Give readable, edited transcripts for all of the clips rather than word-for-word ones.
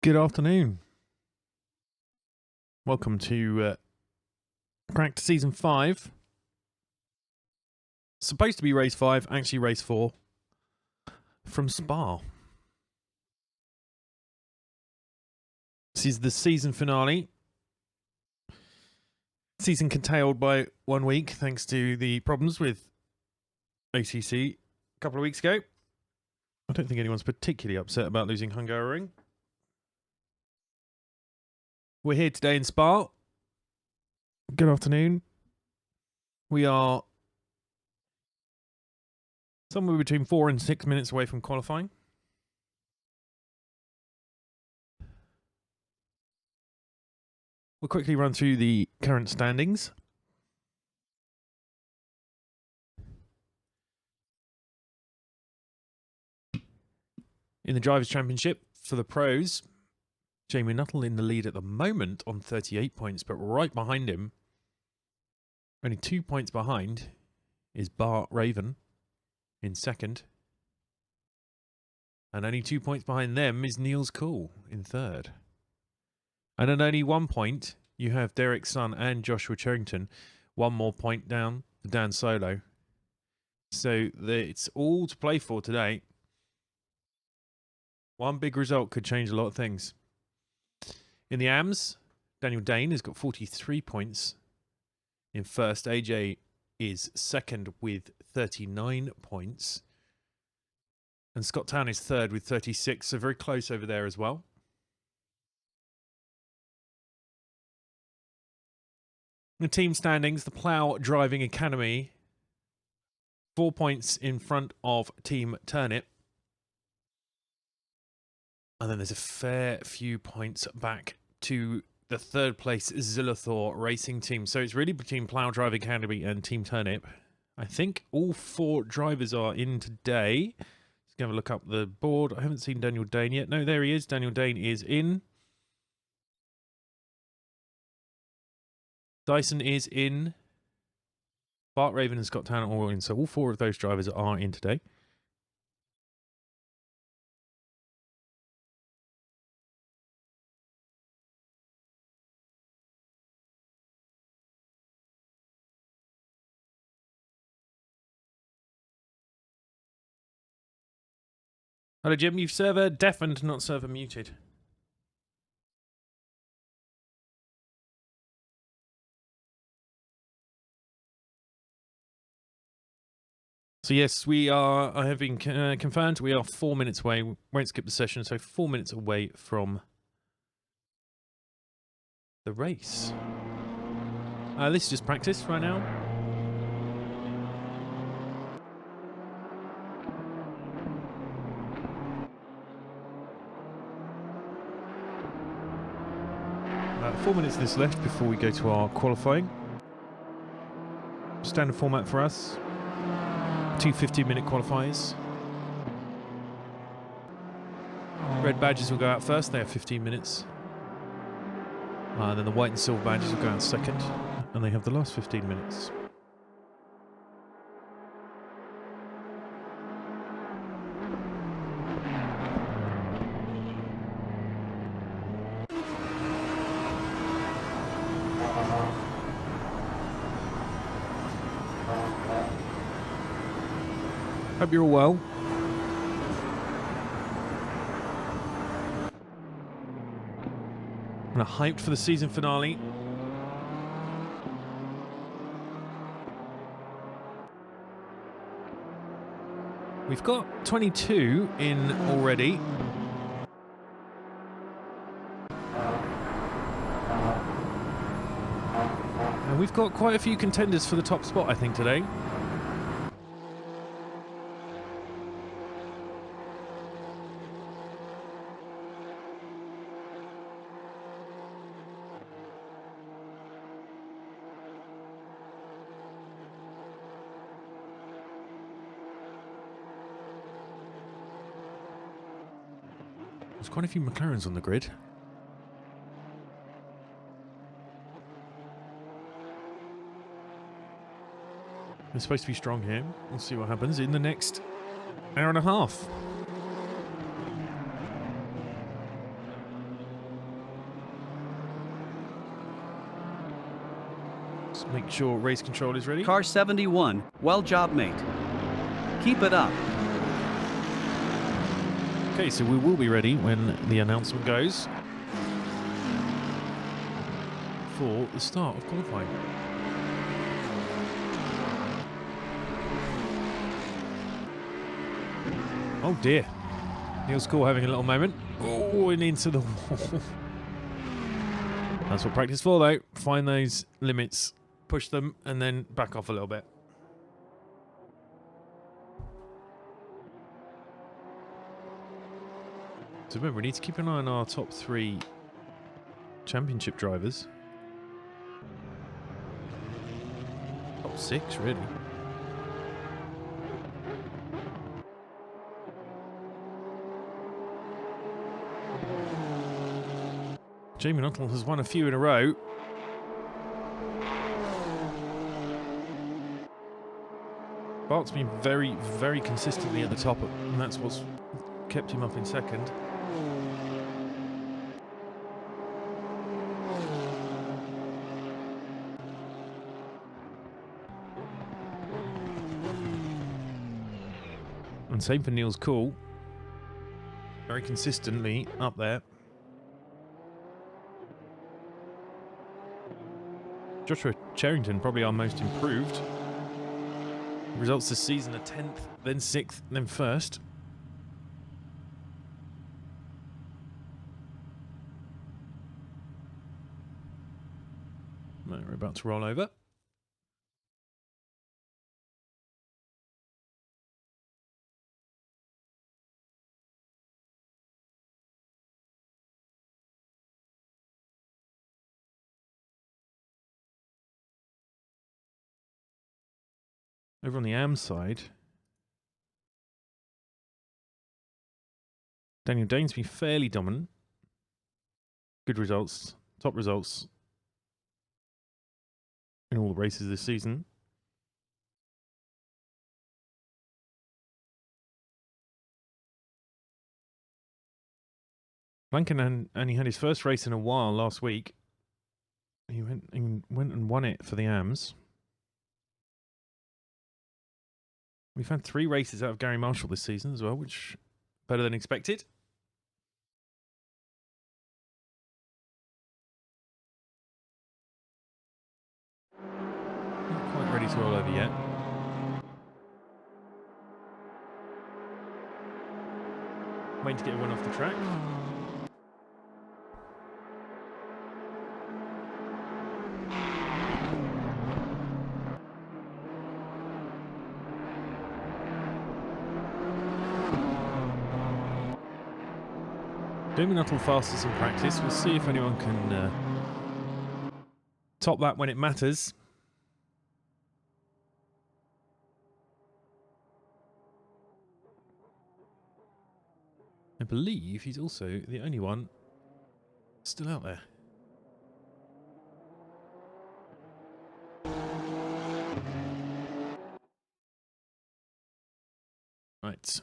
Good afternoon. Welcome to CRACKD Season 5. Supposed to be Race 5, actually Race 4. From Spa. This is the season finale. Season curtailed by 1 week thanks to the problems with ACC a couple of weeks ago. I don't think anyone's particularly upset about losing Hungaroring. We're here today in Spa. Good afternoon. We are somewhere between 4 and 6 minutes away from qualifying. We'll quickly run through the current standings. In the Drivers' Championship for the pros, Jamie Nuttall in the lead at the moment on 38 points, but right behind him, only 2 points behind, is Bart Raven in second. And only 2 points behind them is Niels Cool in third. And at only 1 point, you have Derek Sun and Joshua Charrington. 1 more point down for Dan Solo. So it's all to play for today. One big result could change a lot of things. In the AMS, Daniel Dane has got 43 points. In first, AJ is second with 39 points. And Scott Town is third with 36, so very close over there as well. The team standings, the Plough Driving Academy, 4 points in front of Team Turnip. And then there's a fair few points back to the third place Zillathor Racing Team. So it's really between Plough Driving Academy and Team Turnip. I think all 4 drivers are in today. Let's go have a look up the board. I haven't seen Daniel Dane yet. No, there he is. Daniel Dane is in. Dyson is in. Bart Raven and Scott Town are all in. So all 4 of those drivers are in today. Hello, Jim. You've server deafened, not server muted. So yes, we are, I have been confirmed, we are 4 minutes away. We won't skip the session, so 4 minutes away from the race. This is just practice right now. About 4 minutes of this left before we go to our qualifying. Standard format for us. 2 15-minute qualifiers. Red badges will go out first, they have 15 minutes. And then the white and silver badges will go out second, and they have the last 15 minutes. Hope you're all well. And hyped for the season finale. We've got 22 in already. And we've got quite a few contenders for the top spot, I think, today. There's quite a few McLarens on the grid. They're supposed to be strong here. We'll see what happens in the next hour and a half. Let's make sure race control is ready. Car 71, well job, mate. Keep it up. Okay, so we will be ready when the announcement goes for the start of qualifying. Oh dear. Neil's cool having a little moment. Oh, and into the wall. That's what practice for, though. Find those limits, push them, and then back off a little bit. So remember, we need to keep an eye on our top 3 championship drivers. Top 6, really. Jamie Nuttall has won a few in a row. Bart's been very, very consistently at the top, and that's what's kept him up in second. And same for Neil's Cool. Very consistently up there. Joshua Cherrington, probably our most improved. Results this season are 10th, then 6th, then 1st. No, we're about to roll over. Over on the AM side, Daniel Dane's been fairly dominant. Good results, top results in all the races this season. Blanken only had his first race in a while last week. He went and won it for the AMs. We've had 3 races out of Gary Marshall this season as well, which better than expected. Not quite ready to roll over yet. Waiting to get a win off the track. Doing Nuttall fastest in practice. We'll see if anyone can top that when it matters. I believe he's also the only one still out there. Right.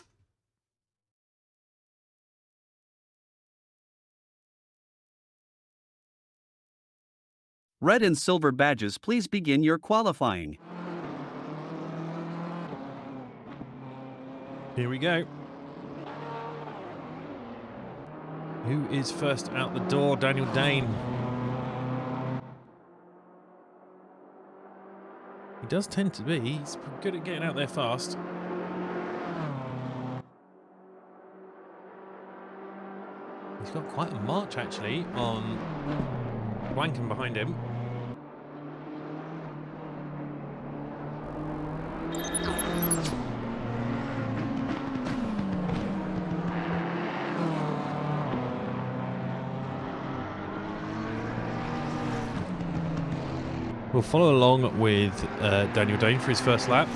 Red and silver badges, please begin your qualifying. Here we go. Who is first out the door? Daniel Dane. He does tend to be. He's good at getting out there fast. He's got quite a march, actually, on Blanken behind him. We'll follow along with Daniel Dane for his first lap.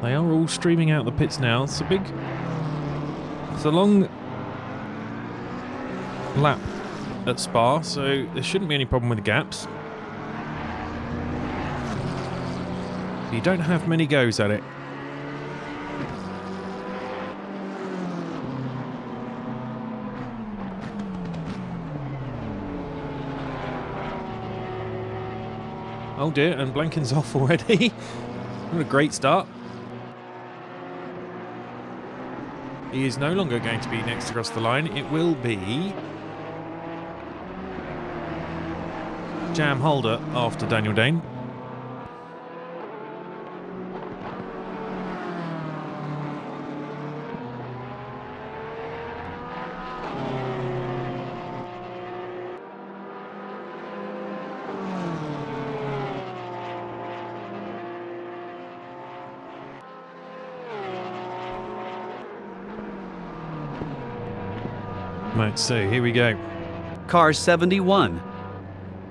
They are all streaming out the pits now. It's a long lap at Spa, so there shouldn't be any problem with the gaps. You don't have many goes at it. Oh dear, and Blanken's off already. What a great start. He is no longer going to be next across the line. It will be Jam Holder after Daniel Dane. Right, so here we go. Car 71.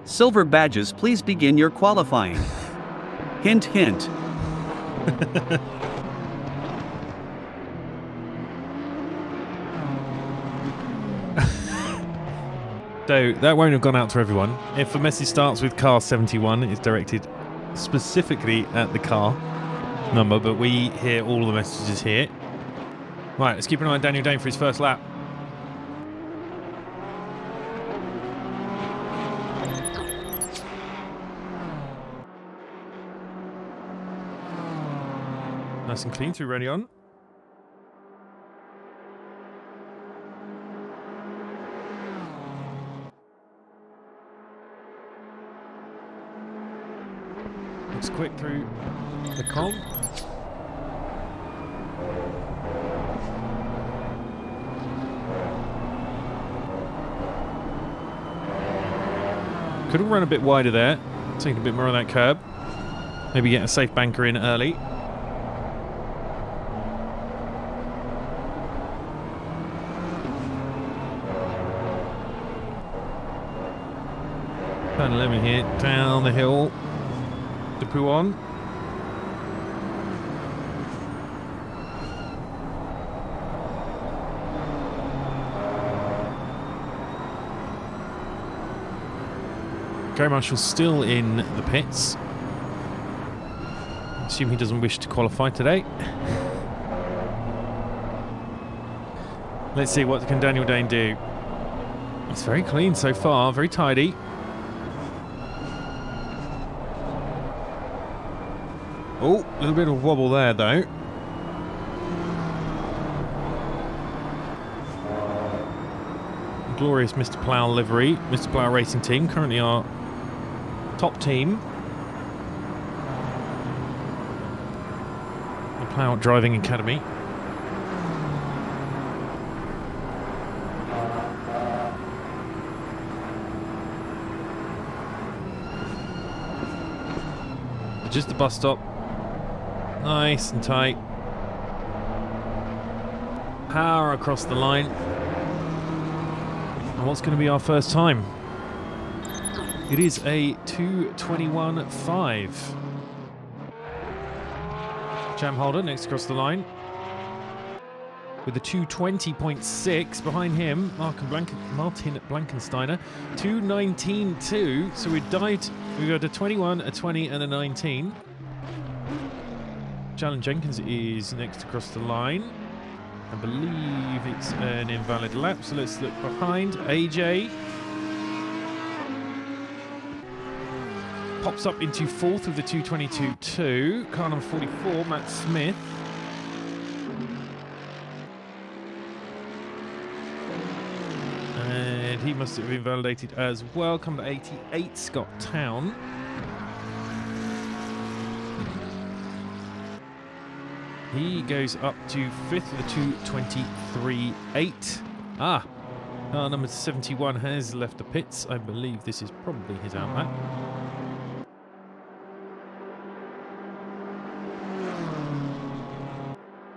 Silver badges, please begin your qualifying. Hint, hint. So that won't have gone out to everyone. If a message starts with car 71, it's directed specifically at the car number, but we hear all the messages here. Right, let's keep an eye on Daniel Dane for his first lap. Nice and clean through ready on. Looks quick through the comp. Could have run a bit wider there, taking a bit more of that curb. Maybe get a safe banker in early. Turn 11 here, down the hill to Pouon. Gary Marshall's still in the pits. Assume he doesn't wish to qualify today. Let's see what can Daniel Dane do. It's very clean so far, very tidy. Oh, a little bit of wobble there though. Glorious Mr. Plough livery, Mr. Plough Racing Team, currently our top team. The Plough Driving Academy. Just the bus stop. Nice and tight. Power across the line. And what's going to be our first time? It is a 2:21.5. Jam Holder next across the line. With a 2:20.6 behind him, Martin Blankensteiner. 2:19.2. So we've got a 21, a 20, and a 19. Jalen Jenkins is next across the line. I believe it's an invalid lap, so let's look behind. AJ pops up into fourth with the 2:22.2. Car number 44, Matt Smith. And he must have invalidated as well. Come to 88, Scott Town. He goes up to fifth with a 2:23.8. Number 71 has left the pits. I believe this is probably his out lap.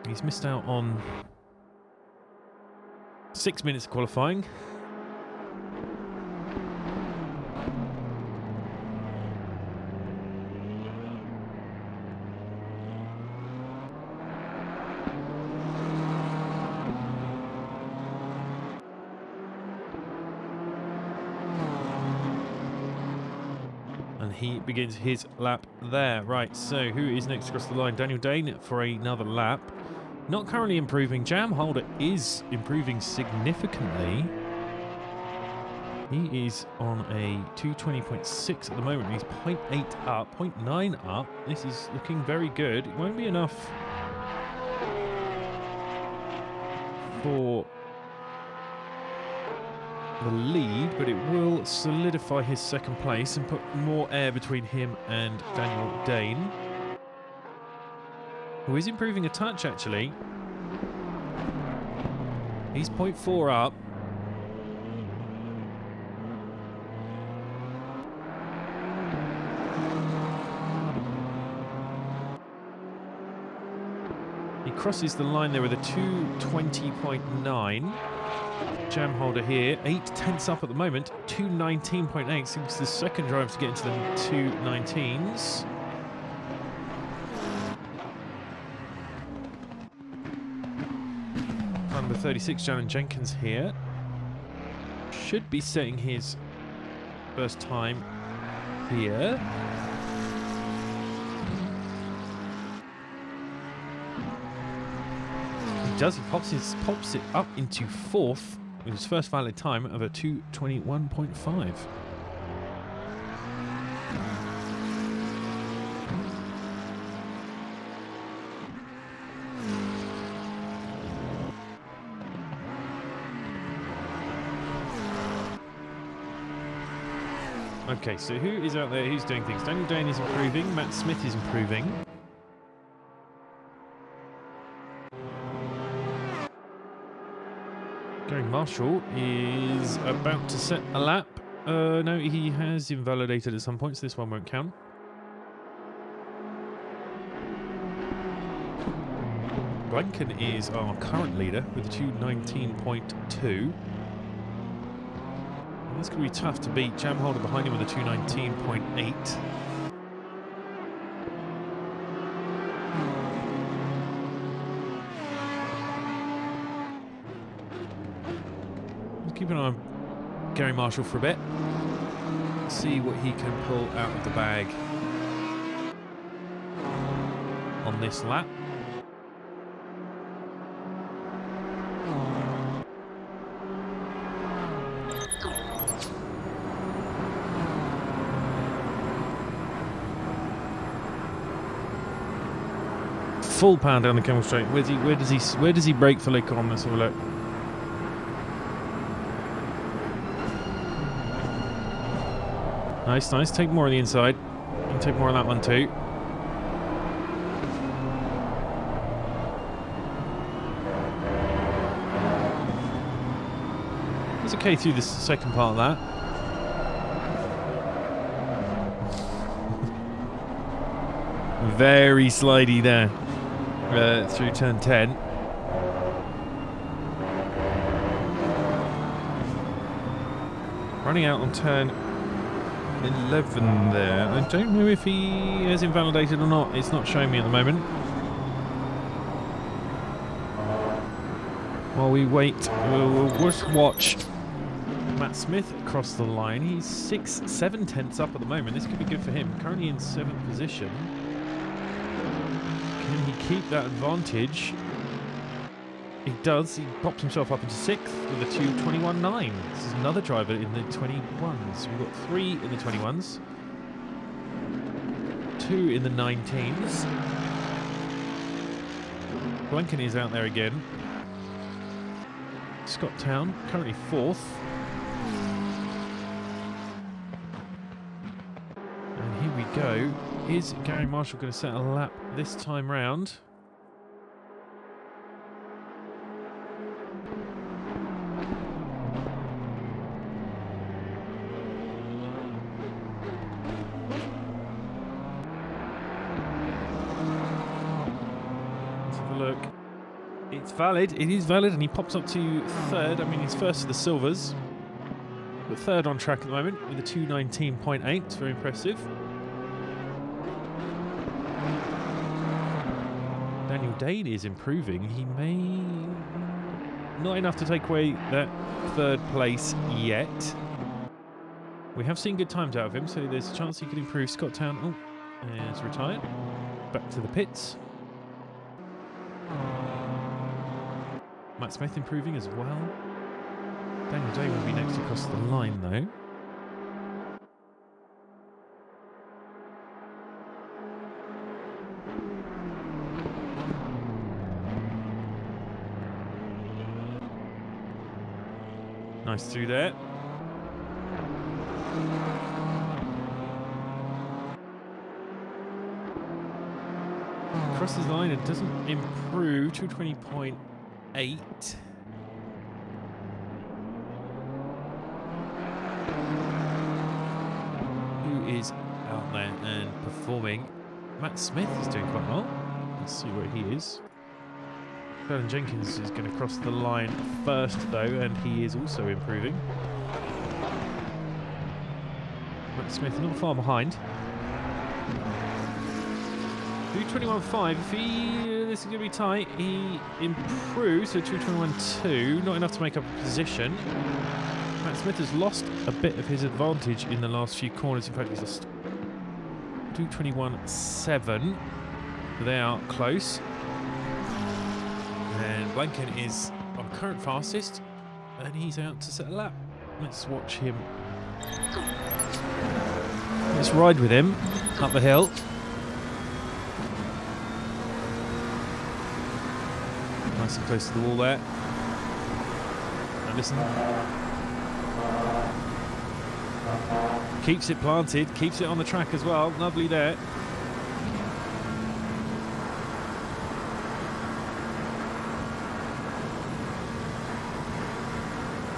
He's missed out on 6 minutes of qualifying. He begins his lap there. Right, so who is next across the line? Daniel Dane for another lap. Not currently improving. Jam Holder is improving significantly. He is on a 220.6 at the moment. He's 0.8 up, 0.9 up. This is looking very good. It won't be enough for the lead, but it will solidify his second place and put more air between him and Daniel Dane, who is improving a touch, actually. He's 0.4 up. He crosses the line there with a 220.9. Jam holder here, 8/10 up at the moment, 219.8. Seems the second driver to get into the 219s. Number 36, Jalan Jenkins here. Should be setting his first time here. He does, he pops it up into fourth with his first valid time of a 221.5. Okay, so who is out there? Who's doing things? Daniel Dane is improving. Matt Smith is improving. Gary Marshall is about to set a lap. No, he has invalidated at some points. This one won't count. Blanken is our current leader with a 219.2. That's going to be tough to beat. Jam holder behind him with a 219.8. Let's keep an eye on Gary Marshall for a bit. See what he can pull out of the bag on this lap. Full pound down the Camel Straight. Where does he brake for Lake on? Let's have a look. Nice, nice. Take more on the inside. And take more on that one too. It's okay through the second part of that. Very slidey there. Through turn 10. Running out on turn 11 there. I don't know if he has invalidated or not. It's not showing me at the moment. While we wait, we'll just watch Matt Smith across the line. He's 7/10 up at the moment. This could be good for him. Currently in 7th position. Can he keep that advantage? He does. He pops himself up into 6th with a 221.9. This is another driver in the 21s. We've got 3 in the 21s. 2 in the 19s. Blanken is out there again. Scott Town, currently 4th. And here we go. Is Gary Marshall going to set a lap this time round? Let's have a look. It's valid. It is valid, and he pops up to 3rd. I mean, he's first to the silvers, but 3rd on track at the moment with a 219.8. It's very impressive. Daniel Dane is improving. He may... not enough to take away that 3rd place yet. We have seen good times out of him, so there's a chance he could improve. Scott Town, oh, is retired. Back to the pits. Matt Smith improving as well. Daniel Day will be next across the line, though. Nice through there. Crosses the line, it doesn't improve. 220.8. Who is out there and performing? Matt Smith is doing quite well. Let's see where he is. Ferdinand Jenkins is going to cross the line first, though, and he is also improving. Matt Smith not far behind. 221.5. If this is going to be tight, he improves to 221.2. Not enough to make up a position. Matt Smith has lost a bit of his advantage in the last few corners. In fact, he's lost 221.7. They are close. And Blanken is on current fastest, and he's out to set a lap. Let's watch him. Let's ride with him up the hill. Nice and close to the wall there. Now listen. Keeps it planted, keeps it on the track as well. Lovely there.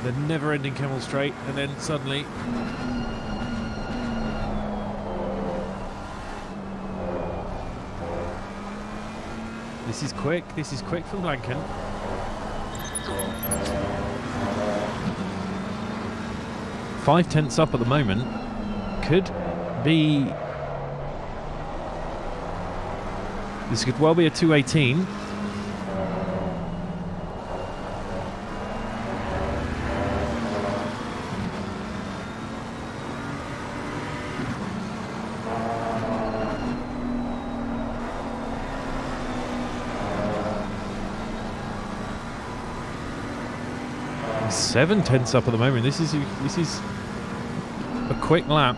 The never-ending Kemmel Straight, and then suddenly this is quick from Blanken. Five tenths up at the moment. Could be, this could well be a 218. Seven tenths up at the moment. This is a quick lap.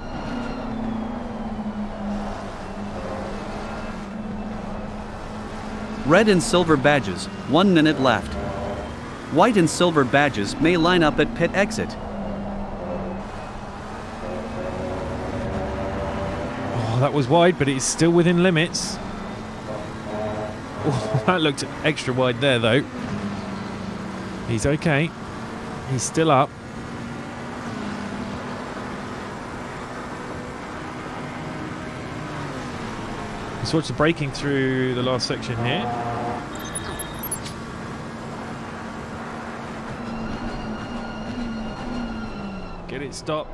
Red and silver badges, 1 minute left. White and silver badges may line up at pit exit. Oh, that was wide, but it's still within limits. Oh, that looked extra wide there, though. He's okay. He's still up. Let's watch the braking through the last section here. Get it, stop.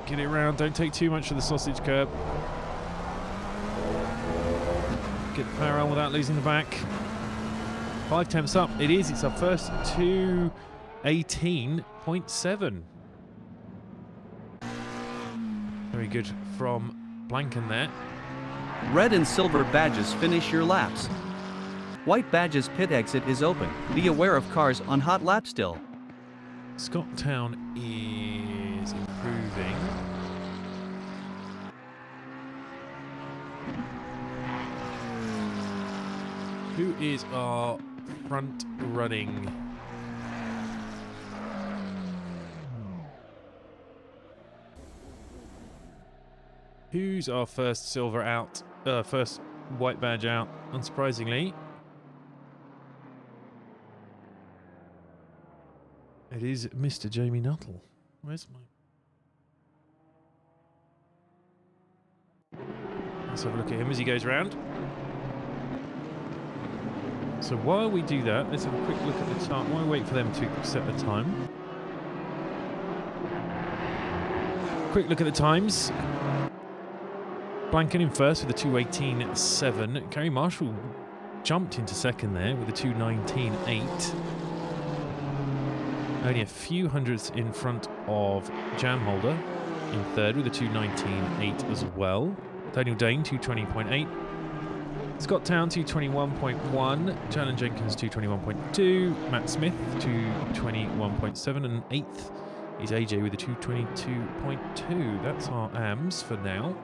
Get it round. Don't take too much of the sausage curb. Get the power on without losing the back. 5 tenths up. It is. It's our first 218.7. Very good from Blanken there. Red and silver badges finish your laps. White badges pit exit is open. Be aware of cars on hot lap still. Scotttown is improving. Who is our front running? Who's our first silver out? First white badge out, unsurprisingly. It is Mr. Jamie Nuttall. Where's my... Let's have a look at him as he goes round. So while we do that, let's have a quick look at the time. While we wait for them to set the time. Quick look at the times. Blanken in first with a 2:18.7. Gary Marshall jumped into second there with a 2:19.8. Only a few hundredths in front of Jamholder in third with a 2:19.8 as well. Daniel Dane, 2:20.8. Scott Town 221.1, Jalen Jenkins 221.2, Matt Smith 221.7, and 8th is AJ with a 222.2. That's our AMs for now.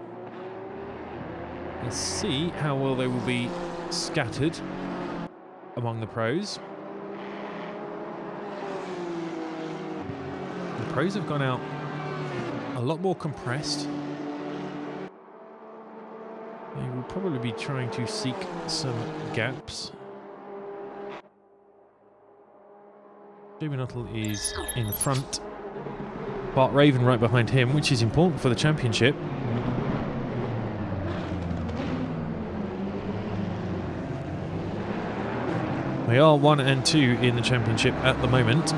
Let's see how well they will be scattered among the pros. The pros have gone out a lot more compressed. They will probably be trying to seek some gaps. Jamie Nuttall is in front. Bart Raven right behind him, which is important for the championship. They are 1 and 2 in the championship at the moment.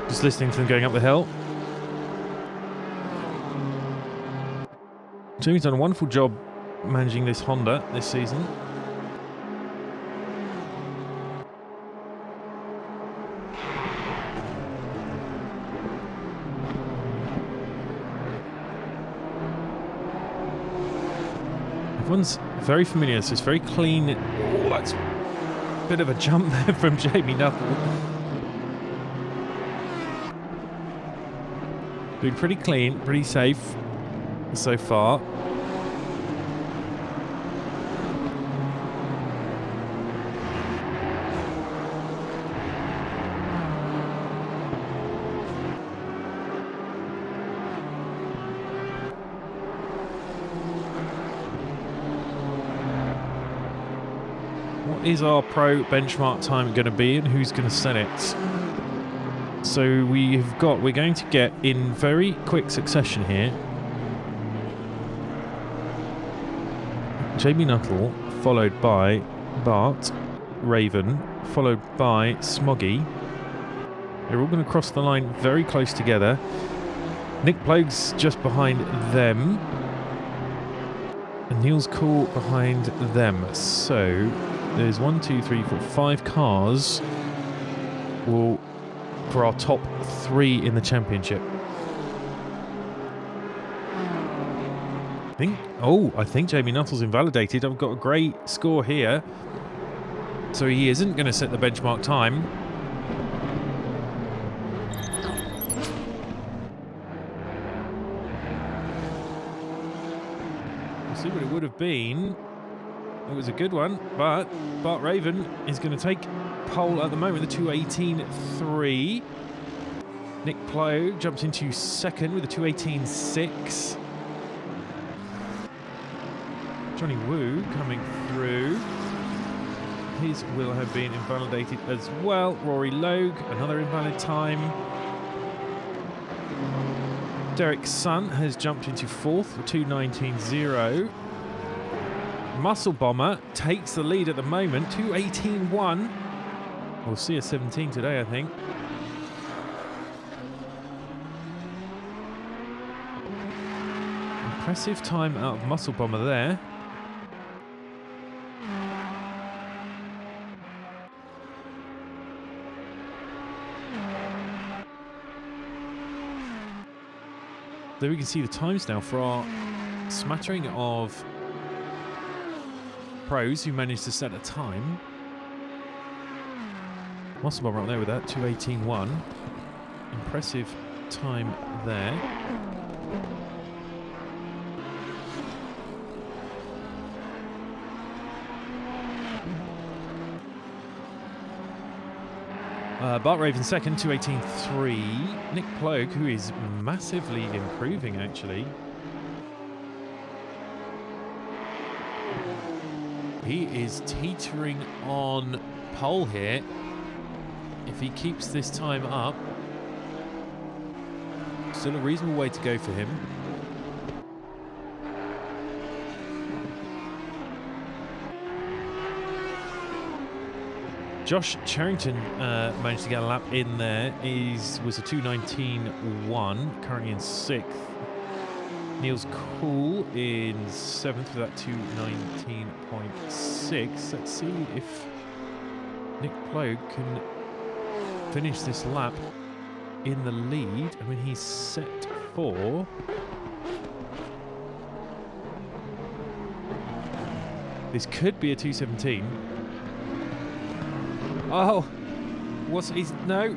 Just listening to them going up the hill. Jamie's done a wonderful job managing this Honda this season. Everyone's very familiar, so it's very clean. Oh, that's a bit of a jump there from Jamie Nuttall. Been pretty clean, pretty safe so far. What is our pro benchmark time going to be, and who's going to set it? So we're going to get in very quick succession here. Jamie Nuttall, followed by Bart Raven, followed by Smoggy. They're all going to cross the line very close together. Nick Plogue's just behind them. And Neil's Cool behind them. So there's 1, 2, 3, 4, 5 cars for our top 3 in the championship. I think Jamie Nuttall's invalidated. I've got a great score here. So he isn't going to set the benchmark time. We'll see what it would have been. It was a good one, but Bart Raven is going to take pole at the moment, the 2:18.3. Nick Plogue jumps into second with a 2:18.6. Johnny Wu coming through. His will have been invalidated as well. Rory Logue, another invalid time. Derek Sun has jumped into fourth with 2:19.0. Muscle Bomber takes the lead at the moment, 2:18.1. We'll see a 17 today, I think. Impressive time out of Muscle Bomber there. There we can see the times now for our smattering of pros who managed to set a time. Muscle Bomber right there with that, 2:18.1. Impressive time there. Bart Raven second, 2:18.3. Nick Plogue, who is massively improving actually. He is teetering on pole here. If he keeps this time up, still a reasonable way to go for him. Josh Charrington managed to get a lap in there. Was a 2:19.1, currently in 6th. Niels Cool in 7th with that 2:19.6. Let's see if Nick Ploeg can finish this lap in the lead. I mean, he's set for... This could be a 2:17. Oh, no.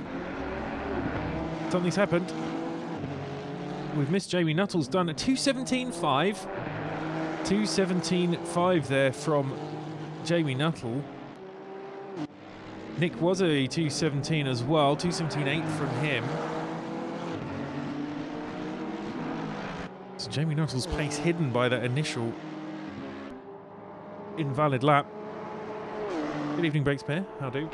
Something's happened. We've missed Jamie Nuttall's done a 2:17.5. 2:17.5 there from Jamie Nuttall. Nick was a 2:17 as well. 2:17.8 from him. So Jamie Nuttall's pace hidden by that initial invalid lap. Good evening, Brakes Pair. How do?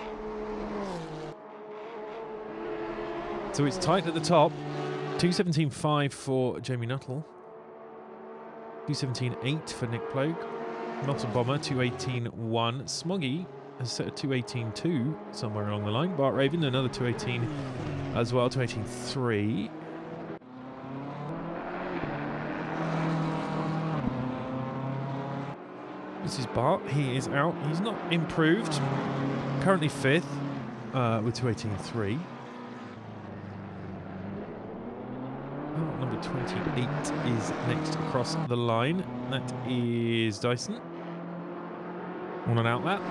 So it's tight at the top. 2:17.5 for Jamie Nuttall. 2:17.8 for Nick Ploeg. Melton Bomber, 2:18.1. Smoggy has set a 2:18.2 somewhere along the line. Bart Raven, another 2:18 as well, 2:18.3. This is Bart. He is out. He's not improved. Currently 5th with 2:18.3. Number 28 is next across the line. That is Dyson. On and out that.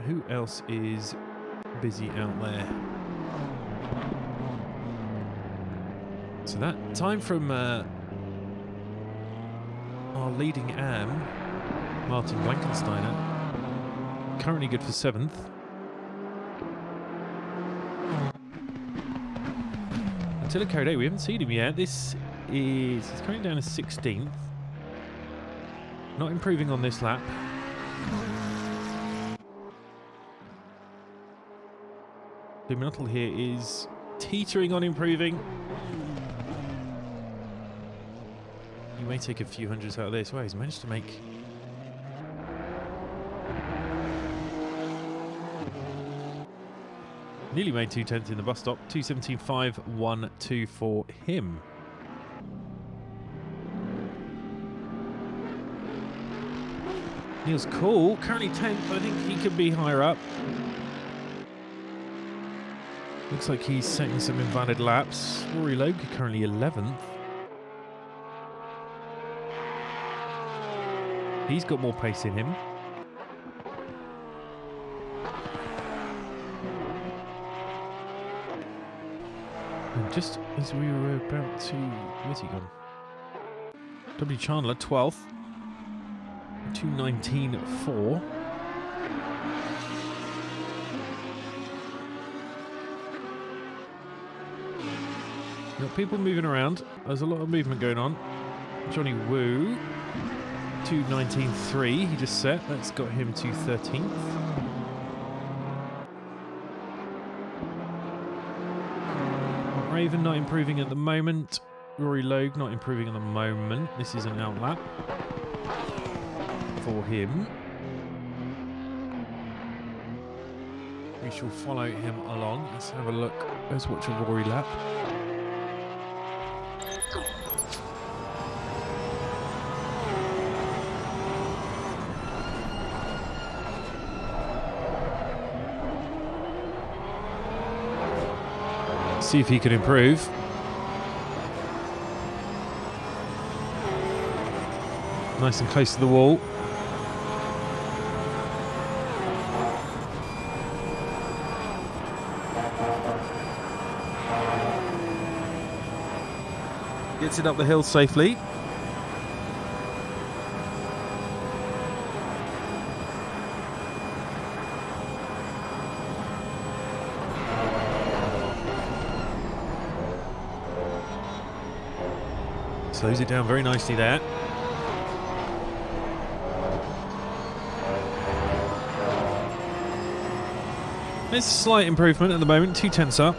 Who else is busy out there? So that time from our leading AM, Martin Blankensteiner, currently good for 7th. Attila Code, we haven't seen him yet. He's currently down to 16th. Not improving on this lap. Nuttall here is teetering on improving. He may take a few hundreds out of this. Well, he's managed to make... Nearly made 2/10 in the bus stop. 2:17.5.1.2 for him. Niels Cool, currently 10th. I think he could be higher up. Looks like he's setting some invalid laps. Rory Logue currently 11th. He's got more pace in him. And just as we were about to... Where's he gone? W. Chandler, 12th. 2:19.4. Got people moving around. There's a lot of movement going on. Johnny Wu, 2:19.3. He just set. That's got him to 13th. Raven not improving at the moment. Rory Logue not improving at the moment. This is an out lap for him. We shall follow him along. Let's have a look. Let's watch a Rory lap. See if he can improve. Nice and close to the wall. Gets it up the hill safely. Slows it down very nicely there. It's a slight improvement at the moment, 2/10 up.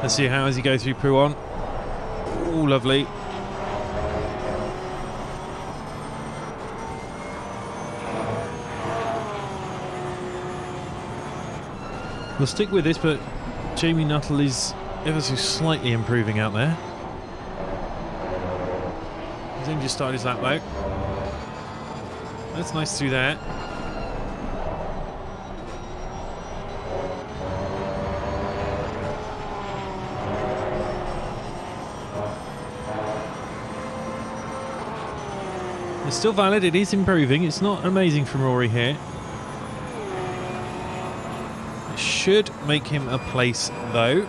Let's see how as he goes through Pouon. Oh, lovely. We'll stick with this, but Jamie Nuttall is ever so slightly improving out there. He's only just started his lap though. That's nice through there. It's still valid, it is improving. It's not amazing from Rory here. It should make him a place though.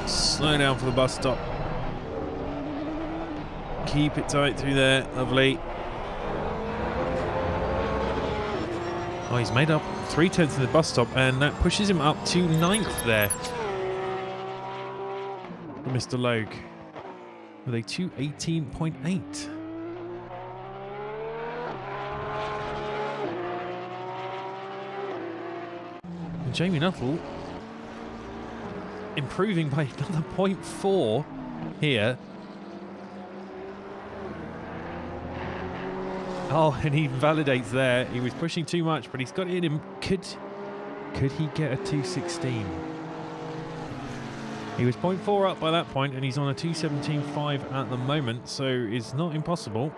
Slow down for the bus stop. Keep it tight through there, lovely. Oh, he's made up 3/10 in the bus stop, and that pushes him up to 9th there. Mr. Logue with a 2:18.8. And Jamie Nuttall improving by another 0.4 here. Oh, and he validates there. He was pushing too much, but he's got it in him. Could he get a 2:16? He was 0.4 up by that point, and he's on a 2:17.5 at the moment, so it's not impossible.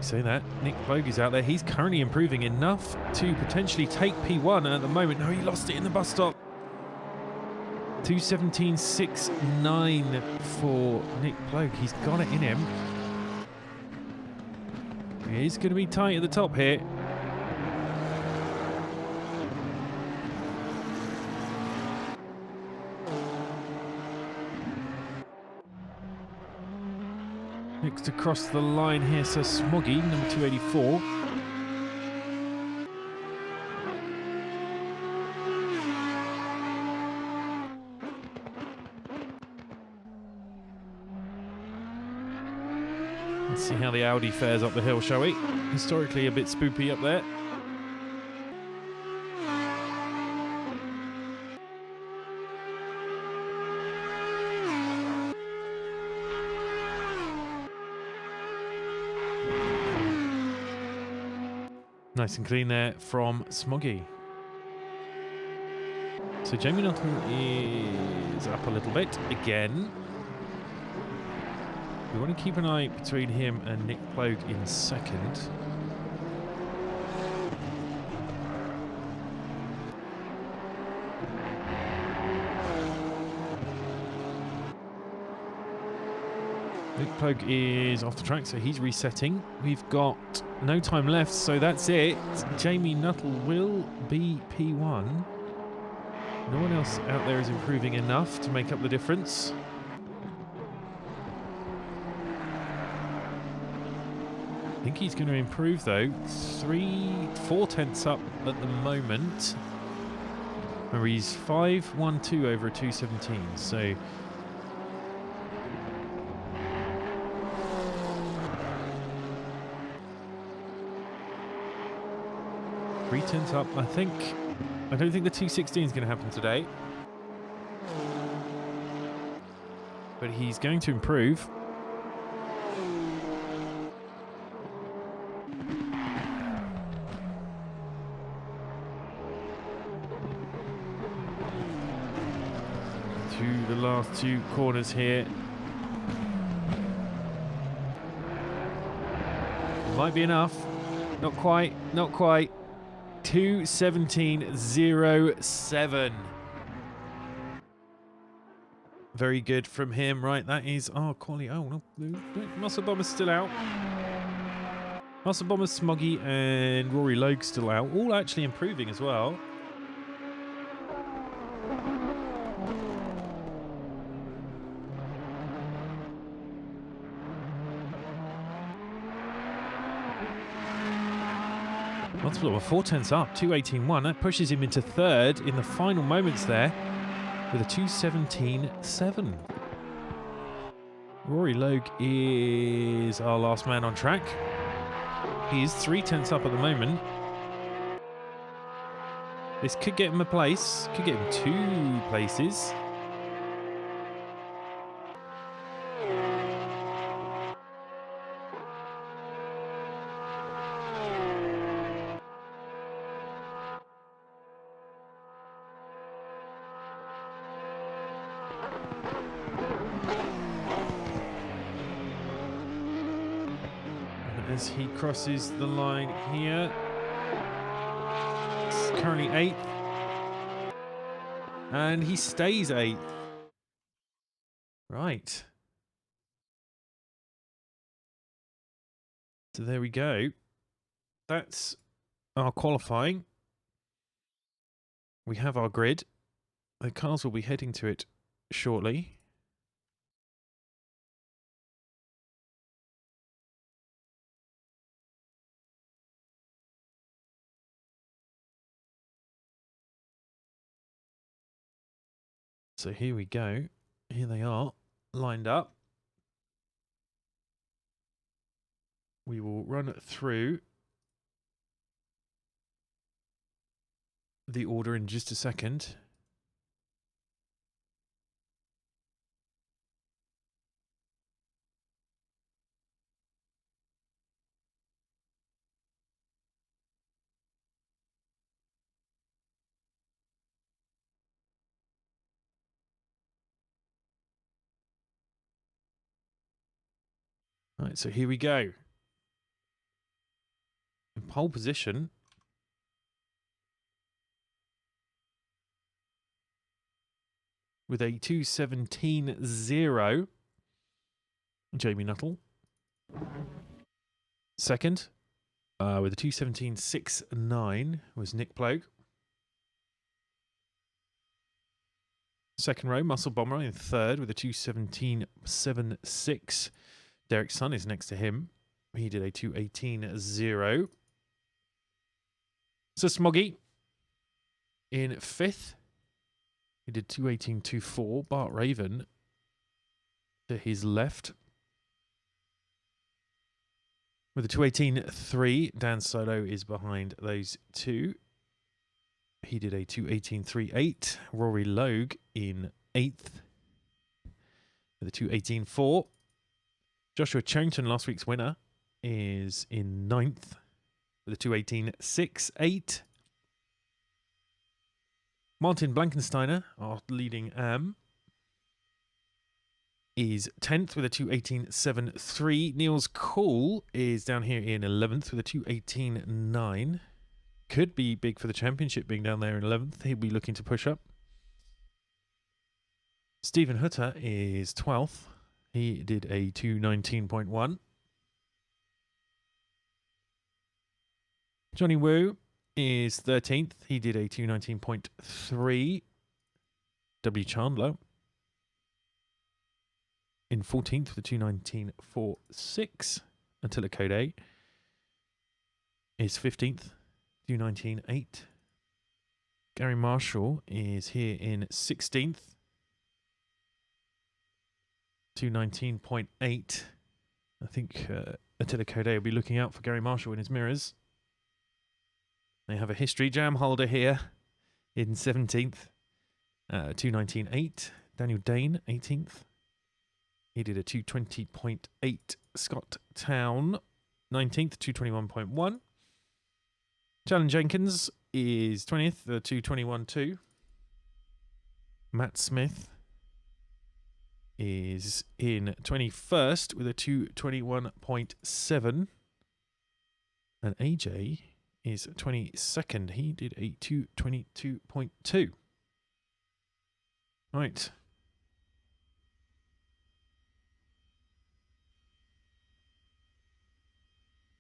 Say that. Nick Clogue is out there. He's currently improving enough to potentially take P1 at the moment. No, he lost it in the bus stop. 2:17.69 for Nick Clogue. He's got it in him. He's going to be tight at the top here. Next across the line here, so Smoggy, number 284. Let's see how the Audi fares up the hill, shall we? Historically a bit spoopy up there. Nice and clean there from Smoggy. So Jamie Nuttall is up a little bit again. We want to keep an eye between him and Nick Clogue in second. Nick Clogue is off the track, so he's resetting. We've got no time left, so that's it. Jamie Nuttall will be P1. No one else out there is improving enough to make up the difference. I think he's going to improve though. 4/10 up at the moment. Remember, he's 5.12 over a 2:17, so 3/10 up. I don't think the 2:16 is going to happen today, but he's going to improve. To the last two corners here. Might be enough. Not quite. Not quite. 2:17.07. Very good from him. Right, that is quality. Oh, no, Muscle Bomber's still out. Muscle Bomber, Smoggy, and Rory Logue still out. All actually improving as well. Muscle Bomber 4 tenths up, 2:18.1. That pushes him into third in the final moments there with a 2:17.7. Rory Logue is our last man on track. He is 3 tenths up at the moment. This could get him a place, could get him 2 places. As he crosses the line here, it's currently 8th, and he stays 8th. Right. So there we go. That's our qualifying. We have our grid. The cars will be heading to it shortly. So here we go. Here they are, lined up. We will run through the order in just a second. Right, so here we go. In pole position, with a 2:17.0, Jamie Nuttall. Second, with a 2:17.69, was Nick Plogue. Second row, Muscle Bomber in third with a 2:17.76. Derek Sun is next to him. He did a 2:18.0. So Smoggy in fifth. He did 2:18.24. Bart Raven to his left with a 2:18.3. Dan Solo is behind those two. He did a 2:18.38. Rory Logue in 8th with a 2:18.4. Joshua Charrington, last week's winner, is in 9th with a 2:18.68. Martin Blankensteiner, our leading AM, is 10th with a 2:18.73. Niels Cool is down here in 11th with a 2:18.9. Could be big for the championship being down there in 11th. He'll be looking to push up. Stephen Hutter is 12th. He did a 2:19.1. Johnny Wu is 13th. He did a 2:19.3. W. Chandler in 14th with a 2:19.46. Attila Code is 15th, 2:19.8. Gary Marshall is here in 16th, 2:19.8. I think Attila Code will be looking out for Gary Marshall in his mirrors. They have a history jam holder here in 17th, 2:19.8. Daniel Dane, 18th. He did a 2:20.8. Scott Town, 19th, 2:21.1. Jalen Jenkins is 20th, 2:21.2. Matt Smith is in 21st with a 2:21.7. And AJ is 22nd. He did a 2:22.2. Right.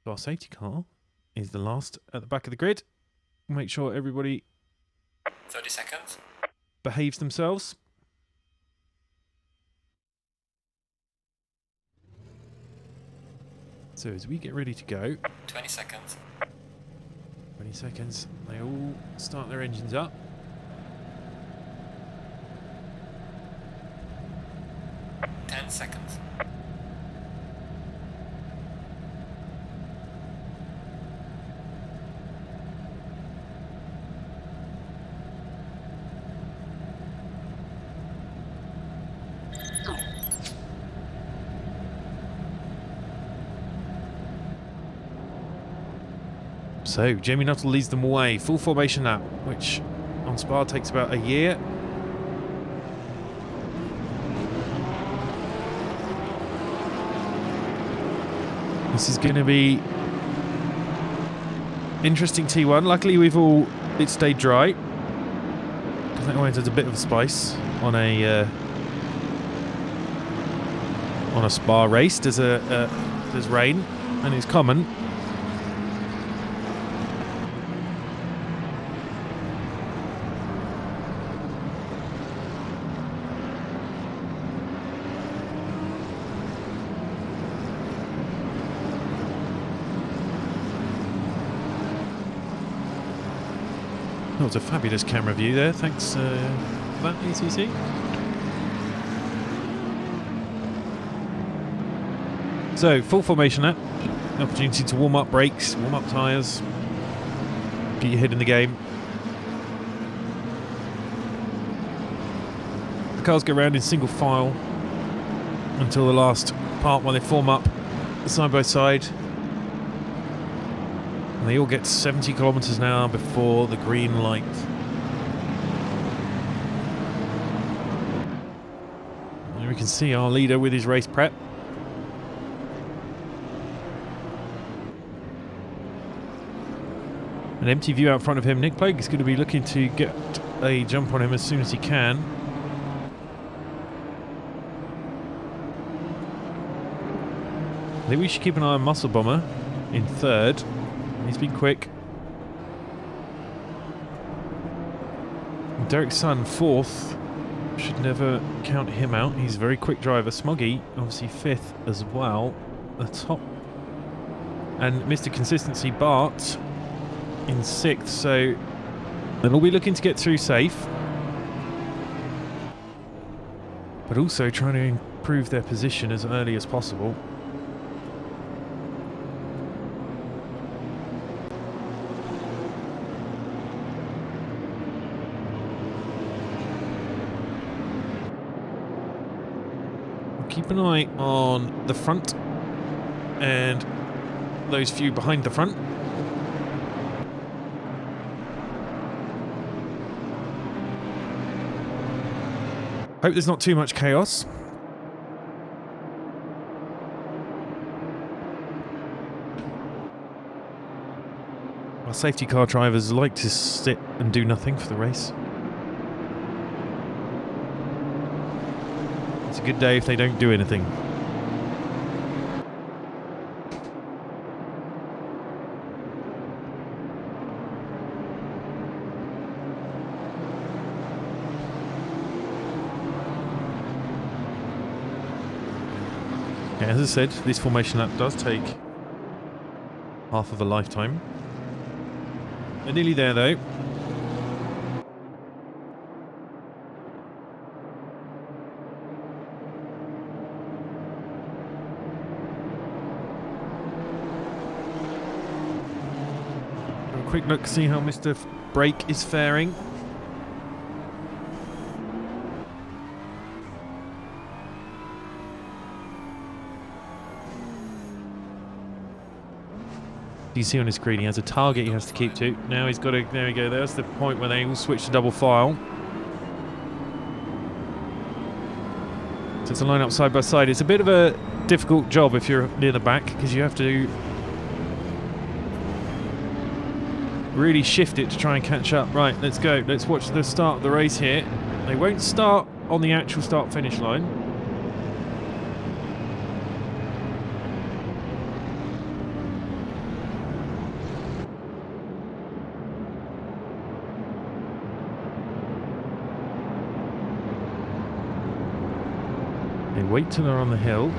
So our safety car is the last at the back of the grid. Make sure everybody 30 seconds. behaves themselves. So as we get ready to go, 20 seconds. 20 seconds, they all start their engines up. Ten seconds. So Jamie Nuttall leads them away. Full formation lap, which on Spa takes about a year. This is going to be interesting T1. Luckily it stayed dry. I think I went a bit of spice on a Spa race. There's rain and it's common. That was a fabulous camera view there. Thanks for that, ACC. So, full formation lap. Opportunity to warm up brakes, warm up tyres, get your head in the game. The cars go around in single file until the last part when they form up side by side. And they all get 70 kilometers an hour before the green light. There we can see our leader with his race prep. An empty view out front of him. Nick Plague is going to be looking to get a jump on him as soon as he can. I think we should keep an eye on Muscle Bomber in third. He's been quick. Derek's son, fourth. Should never count him out. He's a very quick driver. Smoggy, obviously fifth as well. The top. And Mr. Consistency, Bart, in sixth. So they'll all be looking to get through safe. But also trying to improve their position as early as possible. Keep an eye on the front and those few behind the front. Hope there's not too much chaos. Our safety car drivers like to sit and do nothing for the race. It's a good day if they don't do anything. Yeah, as I said, this formation lap does take half of a lifetime. They're nearly there though. Quick look, see how Mr. Brake is faring. You see on his screen he has a target he has to keep to. Now he's got to, there we go, there's the point where they all switch to double file. So it's a line up side by side. It's a bit of a difficult job if you're near the back because you have to really shift it to try and catch up. Right, let's go. Let's watch the start of the race here. They won't start on the actual start-finish line. wait till they're on the hill.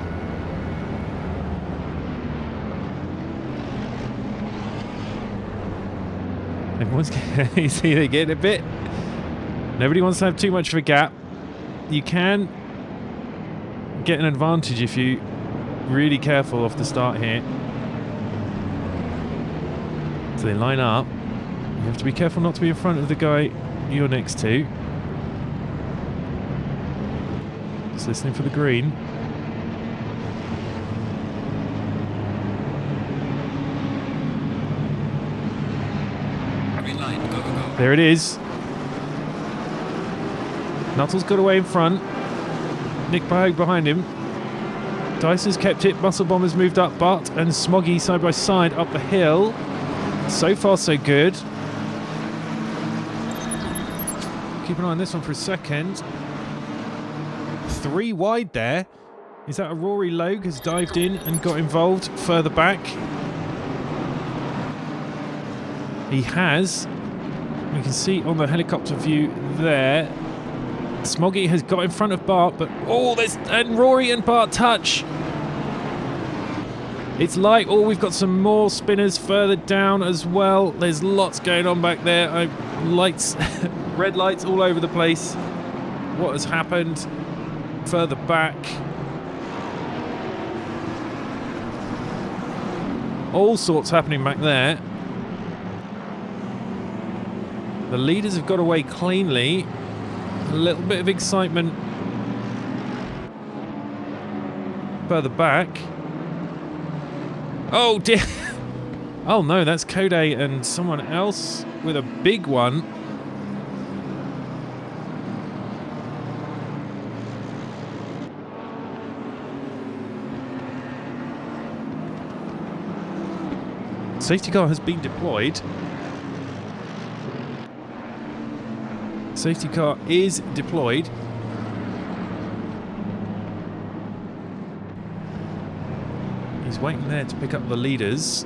Everyone's you see they're getting a bit. Nobody wants to have too much of a gap. You can get an advantage if you really careful off the start here. So they line up. You have to be careful not to be in front of the guy you're next to. Just listening for the green. Green line, go, go, go. There it is. Nuttall's got away in front. Nick Bahog behind him. Dyson's kept it. Muscle Bomber's moved up. Bart and Smoggy side by side up the hill. So far, so good. Keep an eye on this one for a second. 3 wide there. Is that a Rory Logue has dived in and got involved further back? He has. We can see on the helicopter view there. Smoggy has got in front of Bart, but and Rory and Bart touch. It's light. Oh, we've got some more spinners further down as well. There's lots going on back there. Lights, red lights all over the place. What has happened further back? All sorts happening back there. The leaders have got away cleanly. A little bit of excitement further back. Oh dear. Oh no, that's Code and someone else with a big one. Safety car has been deployed. Safety car is deployed. He's waiting there to pick up the leaders.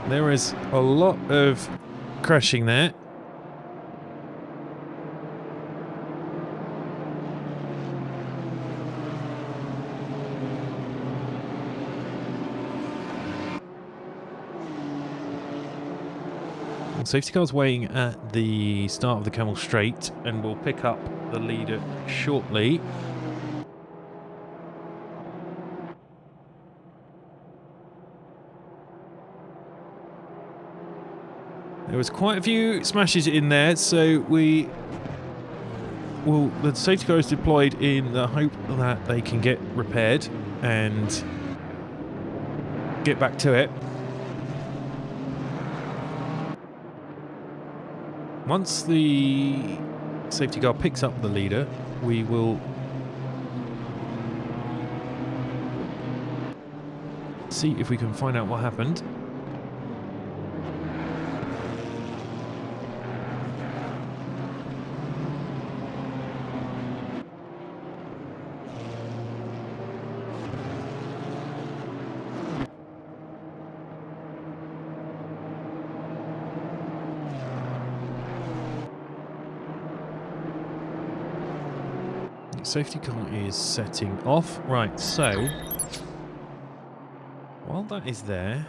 There is a lot of crashing there. Safety car's waiting at the start of the Camel Straight and will pick up the leader shortly. There was quite a few smashes in there, so the safety car is deployed in the hope that they can get repaired and get back to it. Once the safety car picks up the leader, we will see if we can find out what happened. Safety car is setting off. Right, so while that is there,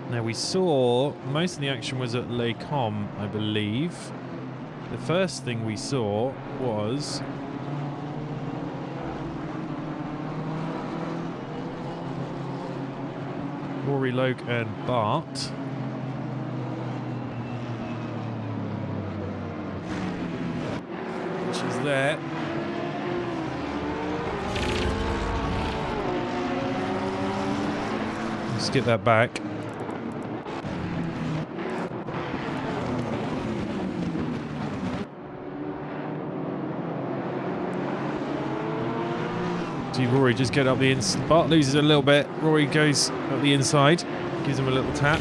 now we saw most of the action was at Les Combes, I believe. The first thing we saw was Rory Logue and Bart. Which is there. Let's get that back. See Rory just get up the inside. Bart loses a little bit. Rory goes up the inside, gives him a little tap.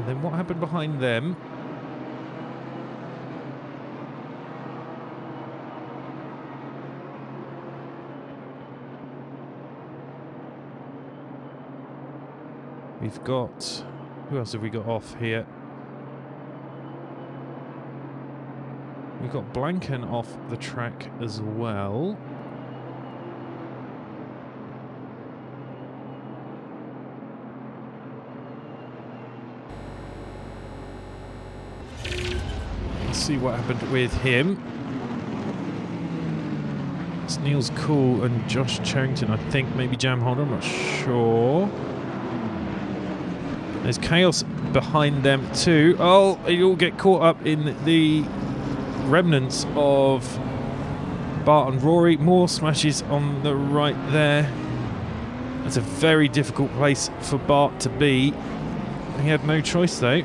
And then what happened behind them? We've got... Who else have we got off here? We've got Blanken off the track as well. Let's see what happened with him. It's Niels Cool and Josh Charrington, I think. Maybe Jam Holder, I'm not sure. There's chaos behind them too. Oh, they all get caught up in the remnants of Bart and Rory. More smashes on the right there. That's a very difficult place for Bart to be. He had no choice though.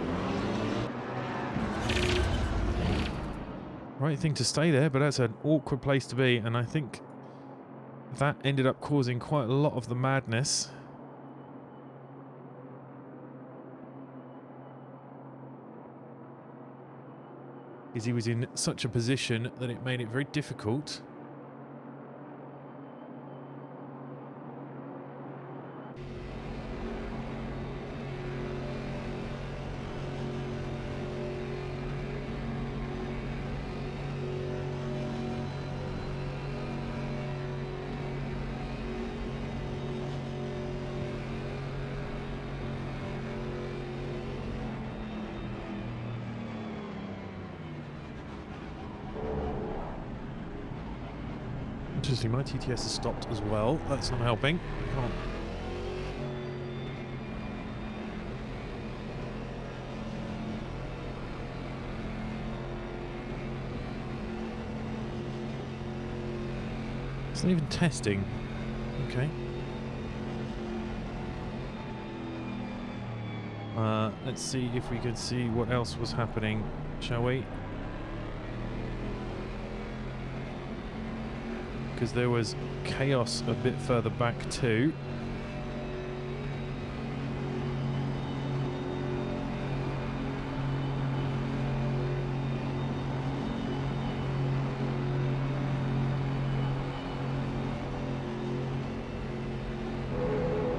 Right thing to stay there, but that's an awkward place to be, and I think that ended up causing quite a lot of the madness. Because he was in such a position that it made it very difficult. Interesting, my TTS has stopped as well. That's not helping. I can't. It's not even testing. Okay. Let's see if we can see what else was happening, shall we? Because there was chaos a bit further back too.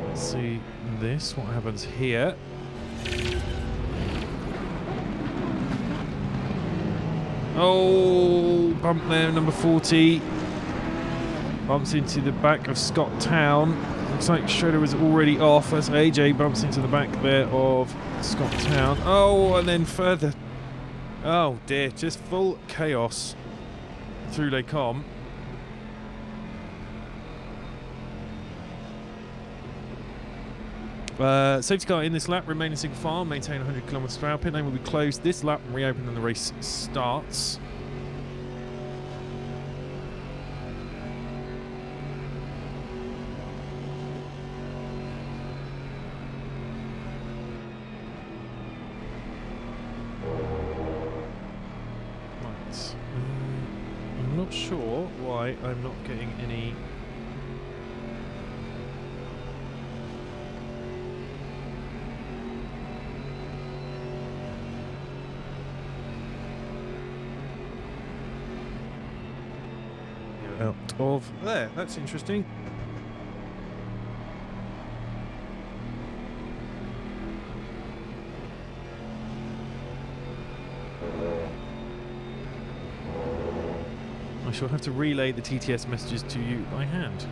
Let's see this, what happens here. Oh, bump there, number 40. Bumps into the back of Scott Town. Looks like Schroeder was already off as AJ bumps into the back there of Scott Town. Oh, and then further. Oh dear, just full chaos through Les Combes. Safety car in this lap, remain in single file, maintain 100 km per hour. Pit lane will be closed this lap and reopen when the race starts. I'm not sure why I'm not getting any. Out of there. That's interesting. I shall have to relay the TTS messages to you by hand.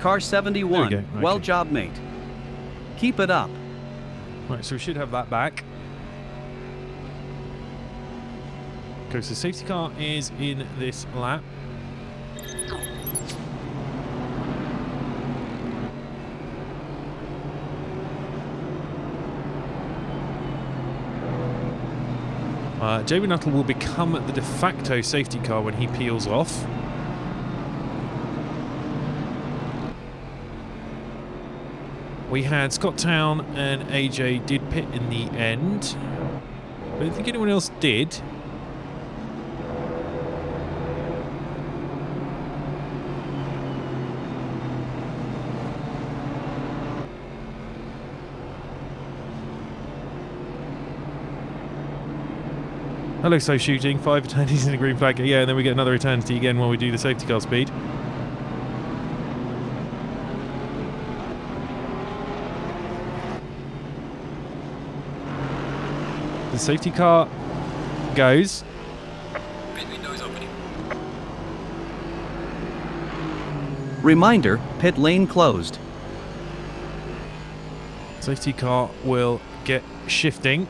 Car 71, Okay. well job, mate. Keep it up. Right, so we should have that back. Okay, so safety car is in this lap. Jamie Nuttall will become the de facto safety car when he peels off. We had Scott Town and AJ did pit in the end. But I don't think anyone else did. Hello, so shooting. 5 attendees in a green flag. Yeah, and then we get another eternity again while we do the safety car speed. The safety car goes. Pit window is opening. Reminder, pit lane closed. Safety car will get shifting.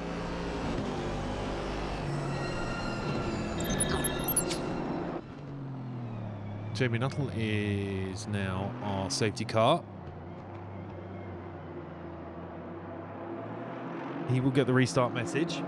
Jamie Nuttall is now our safety car. He will get the restart message.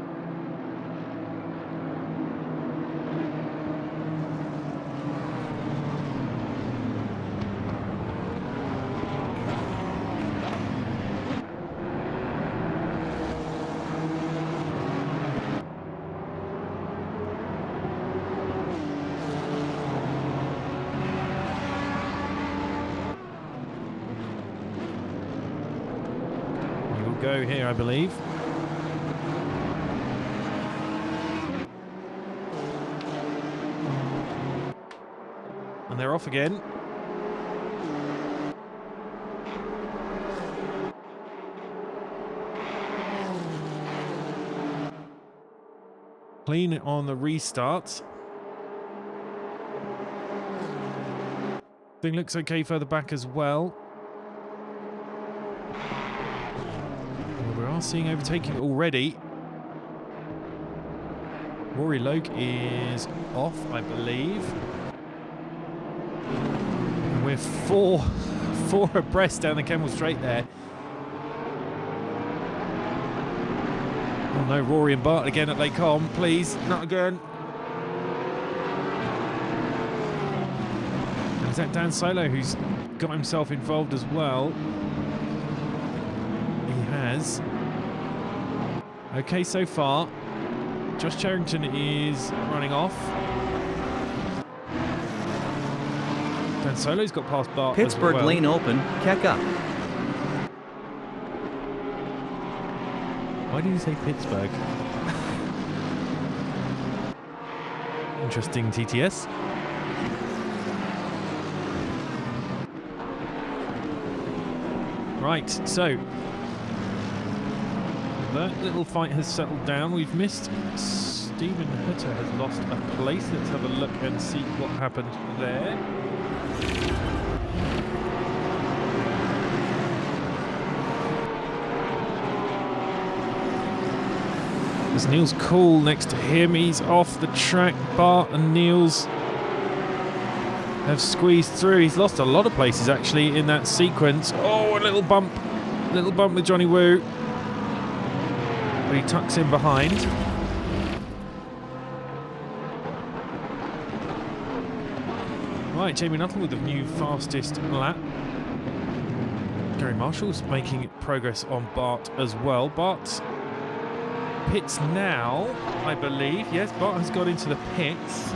He will go here, I believe. And they're off again. Clean on the restart. Thing looks okay further back as well. We are seeing overtaking already. Rory Logue is off, I believe. And we're four abreast down the Kemmel Straight there. Oh no, Rory and Bart again at Lake Com, please, not again. And is that Dan Solo who's got himself involved as well? He has. Okay, so far. Josh Charrington is running off. Dan Solo's got past Bart Pittsburgh as well. lane open, keck up. Why did you say Pittsburgh? Interesting TTS. Right, so that little fight has settled down. We've missed Stephen Hutter has lost a place. Let's have a look and see what happened there. There's Niels Cool next to him. He's off the track. Bart and Niels have squeezed through. He's lost a lot of places actually in that sequence. Oh, a little bump with Johnny Woo. But he tucks in behind. Right, Jamie Nuttall with the new fastest lap. Gary Marshall's making progress on Bart as well. Bart pits now, I believe. Yes, Bart has got into the pits.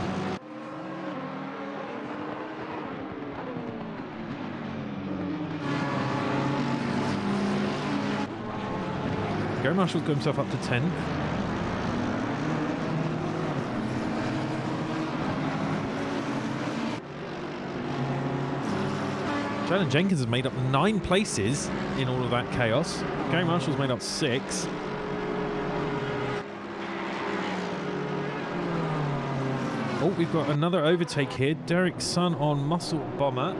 Gary Marshall's got himself up to 10th. Shannon Jenkins has made up 9 places in all of that chaos. Gary Marshall's made up 6. Oh, we've got another overtake here. Derek Sun on Muscle Bomber.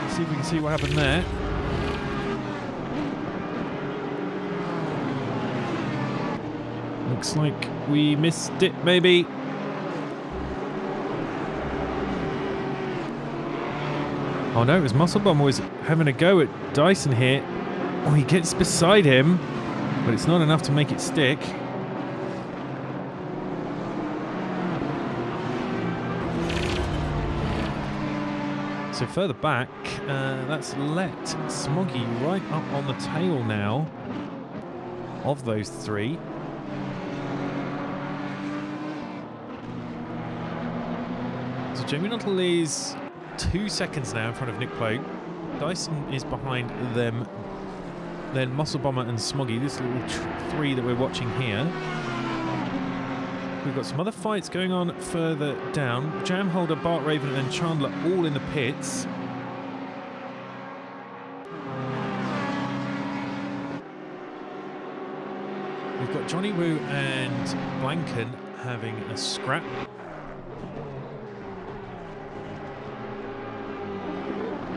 Let's see if we can see what happened there. Looks like we missed it, maybe. Oh no, it was Muscle Bomber was having a go at Dyson here. Oh, he gets beside him, but it's not enough to make it stick. So further back, that's let Smoggy right up on the tail now of those three. So Jamie Nuttall is 2 seconds now in front of Nick Pogue. Dyson is behind them. Then Muscle Bomber and Smoggy, this little three that we're watching here. We've got some other fights going on further down. Jam Holder, Bart Raven and Chandler all in the pits. We've got Johnny Woo and Blanken having a scrap.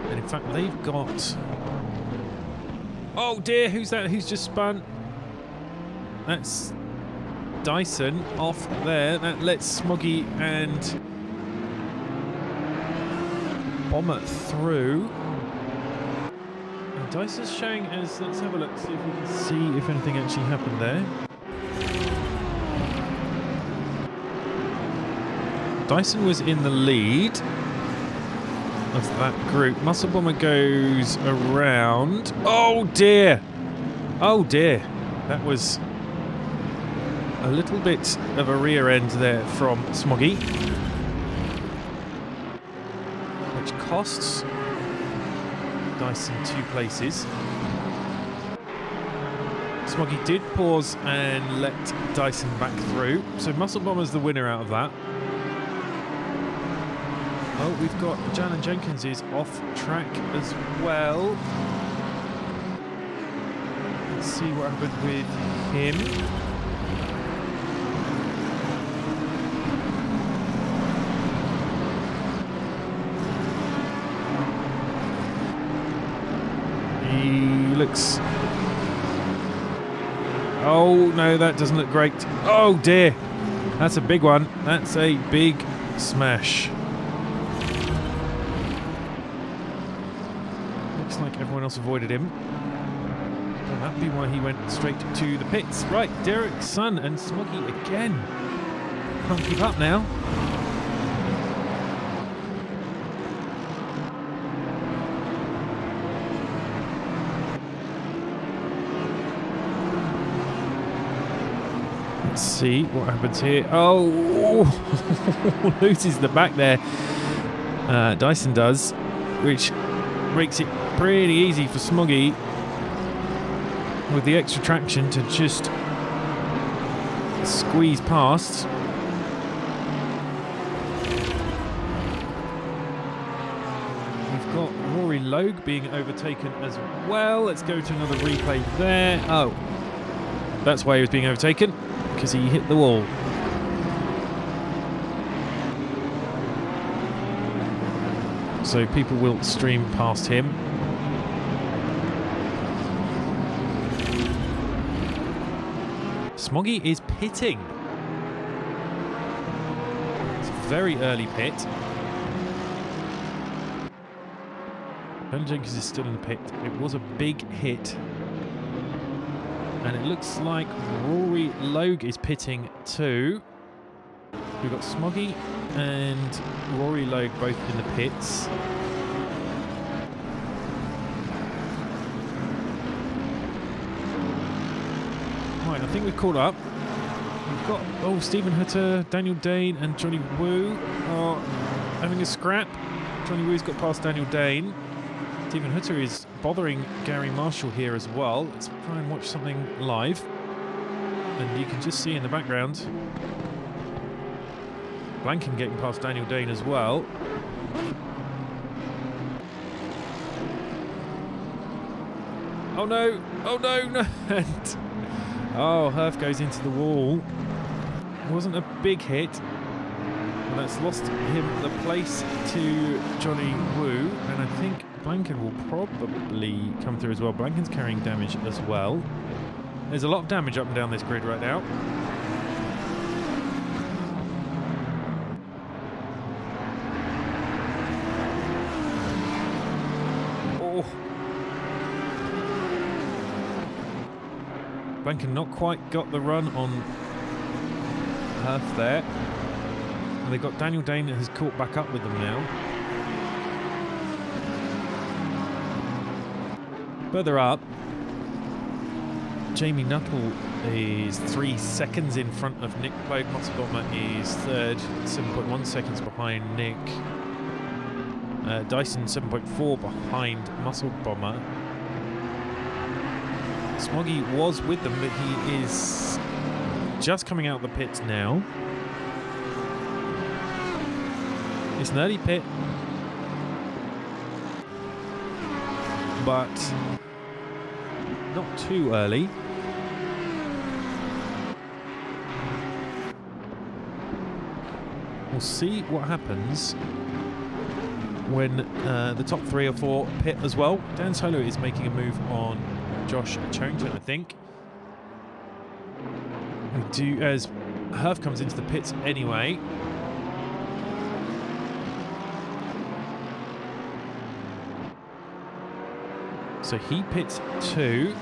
And in fact, they've got... Oh dear, who's that? Who's just spun? That's Dyson off there. That lets Smoggy and Bomber through. And Dyson's showing as, let's have a look, see if we can see if anything actually happened there. Dyson was in the lead of that group. Muscle Bomber goes around. Oh dear! Oh dear! That was a little bit of a rear end there from Smoggy, which costs Dyson 2 places. Smoggy did pause and let Dyson back through, so Muscle Bomber's the winner out of that. Oh, we've got Jan and Jenkins is off track as well. Let's see what happened with him. He looks... Oh, no, that doesn't look great. Oh, dear. That's a big one. That's a big smash. Like everyone else avoided him. And that'd be why he went straight to the pits. Right, Derek Sun and Smoggy again. Can't keep up now. Let's see what happens here. Oh, loses the back there. Dyson does, which makes it pretty easy for Smoggy with the extra traction to just squeeze past. We've got Rory Logue being overtaken as well. Let's go to another replay there. Oh, that's why he was being overtaken, because he hit the wall. So people will stream past him. Smoggy is pitting. It's a very early pit. Ben Jenkins is still in the pit. It was a big hit. And it looks like Rory Logue is pitting too. We've got Smoggy and Rory Logue both in the pits. Right, I think we've caught up. We've got, Stephen Hutter, Daniel Dane and Johnny Woo are having a scrap. Johnny Woo's got past Daniel Dane. Stephen Hutter is bothering Gary Marshall here as well. Let's try and watch something live. And you can just see in the background Blanken getting past Daniel Dane as well. Oh no! Oh no! No! And Herf goes into the wall. It wasn't a big hit. But that's lost him the place to Johnny Woo. And I think Blanken will probably come through as well. Blanken's carrying damage as well. There's a lot of damage up and down this grid right now. Blanken not quite got the run on Herf there. And they've got Daniel Dane that has caught back up with them now. Further up, Jamie Nuttall is 3 seconds in front of Nick Clode. Muscle Bomber is third, 7.1 seconds behind Nick. Dyson 7.4 behind Muscle Bomber. Smoggy was with them, but he is just coming out of the pits now. It's an early pit, but not too early. We'll see what happens when the top 3 or 4 pit as well. Dan Solo is making a move on Josh Charrington, I think. We do, as Herf comes into the pits anyway. So he pits 2.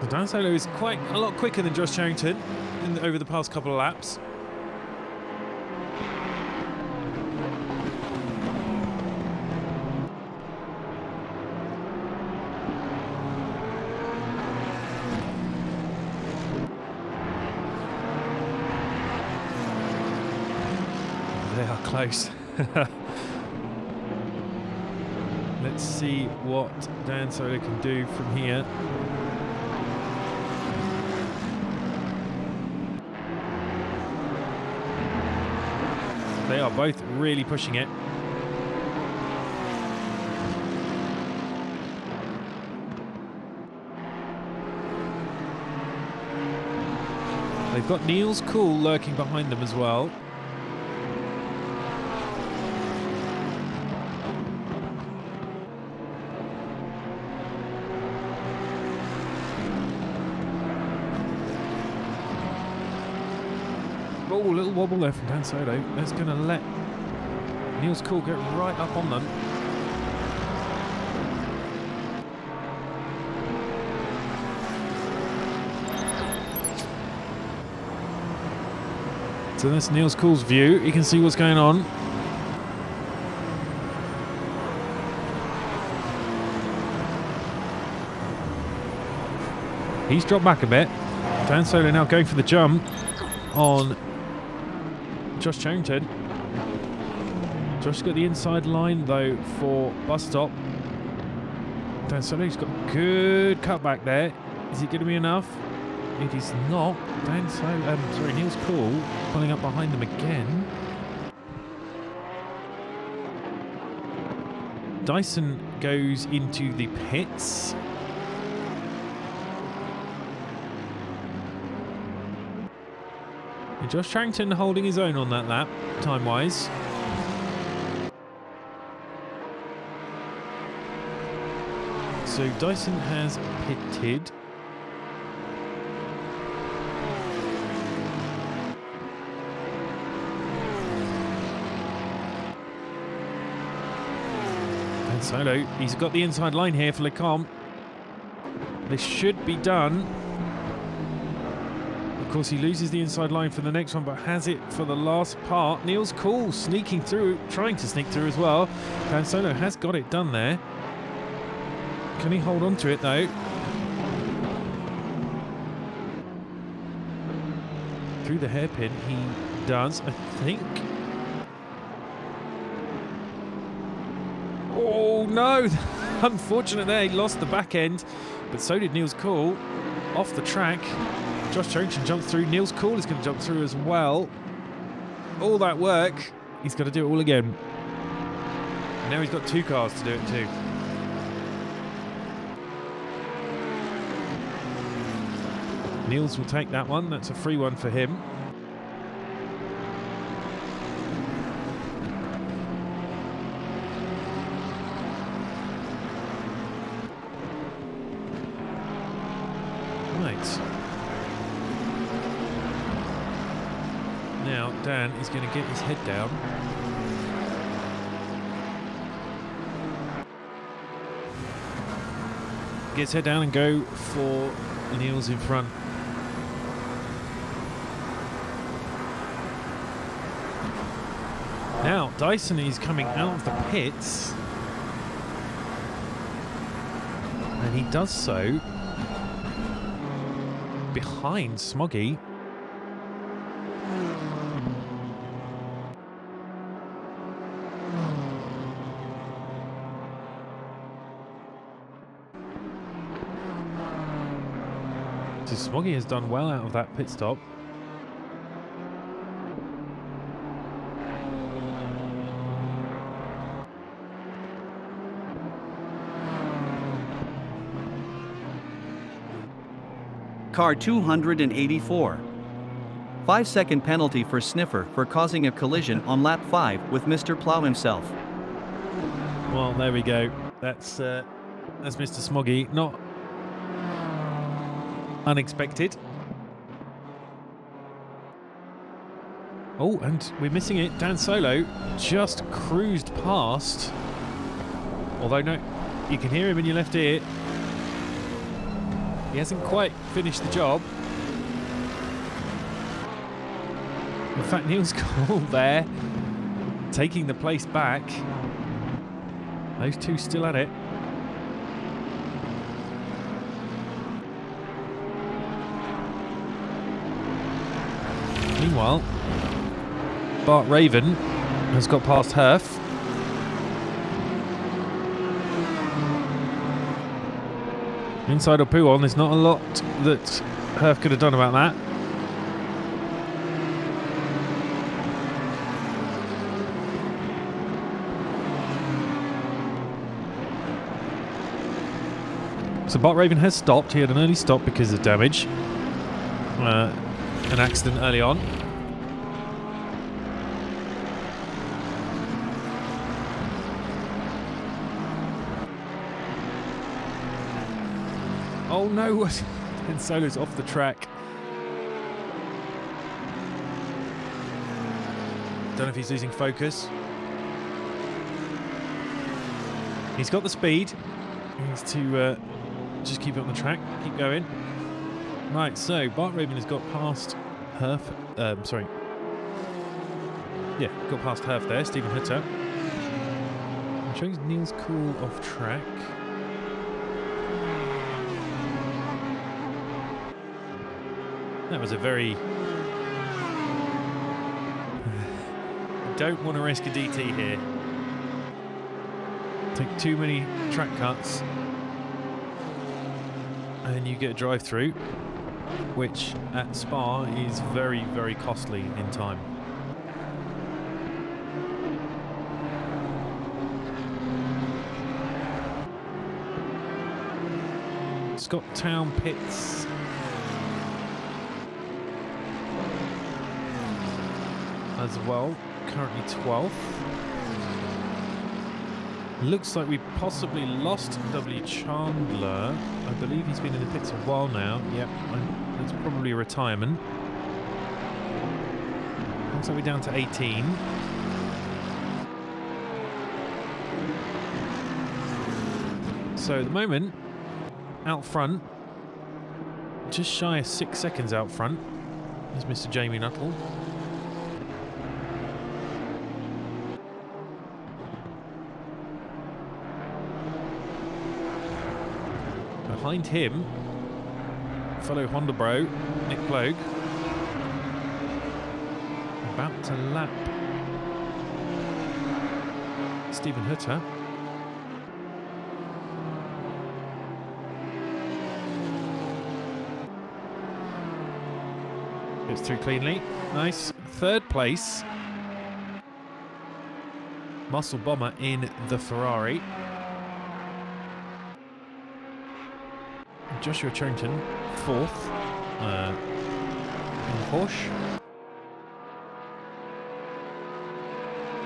Dan Solo is quite a lot quicker than Josh Charrington over the past couple of laps. They are close. Let's see what Dan Solo can do from here. They are both really pushing it. They've got Niels Cool lurking behind them as well. Oh, a little wobble there from Dan Solo. That's going to let Niels Cool get right up on them. So that's Niels Cool's view. You can see what's going on. He's dropped back a bit. Dan Solo now going for the jump on Josh Charrington. Josh's got the inside line though for bus stop. Dan Solo's got a good cutback there. Is it going to be enough? It is not. Dan Solo, Niels Cool pulling up behind them again. Dyson goes into the pits. And Josh Charrington holding his own on that lap, time-wise. So Dyson has pitted. And Solo, he's got the inside line here for Lecomte. This should be done. Of course, he loses the inside line for the next one, but has it for the last part. Niels Cool sneaking through, trying to sneak through as well. Dan Solo has got it done there. Can he hold on to it though? Through the hairpin, he does, I think. Oh no! Unfortunate there, he lost the back end, but so did Niels Cool. Off the track. Josh Charrington jumps through. Niels Cool is going to jump through as well. All that work, he's got to do it all again. And now he's got 2 cars to do it too. Niels will take that one. That's a free one for him. Right. Now Dan is going to get his head down. gets head down and go for Niels in front. Now, Dyson is coming out of the pits. And he does so behind Smoggy. So Smoggy has done well out of that pit stop. Car 284. 5-second penalty for Sniffer for causing a collision on lap 5 with Mr. Plow himself. Well, there we go. That's Mr. Smoggy. Not unexpected. Oh, and we're missing it. Dan Solo just cruised past. Although, no, you can hear him in your left ear. He hasn't quite finished the job. In fact, Niels Cole there, taking the place back. Those two still at it. Meanwhile, Bart Raven has got past Herf. Inside or poo on, there's not a lot that Herf could have done about that. So Bart Raven has stopped. He had an early stop because of damage. An accident early on. Oh no, and Solo's off the track. Don't know if he's losing focus. He's got the speed. He needs to just keep it on the track, keep going. Right, so Bart Raven has got past Herf. Sorry. Yeah, got past Herf there, Stephen Hutter. Shows Niels Cool off track. That was a very... Don't want to risk a DT here. Take too many track cuts and you get a drive through, which at Spa is very, very costly in time. Scott Town pits. As well, currently 12th. Looks like we possibly lost W. Chandler. I believe he's been in the pits a while now. Yep, it's probably a retirement. Looks like we're down to 18. So at the moment, out front, just shy of 6 seconds out front, is Mr. Jamie Nuttall. Behind him, fellow Honda bro, Nick Plogue, about to lap Stephen Hutter. Gets through cleanly. Nice. Third place. Muscle Bomber in the Ferrari. Joshua Charrington, fourth, in the Porsche.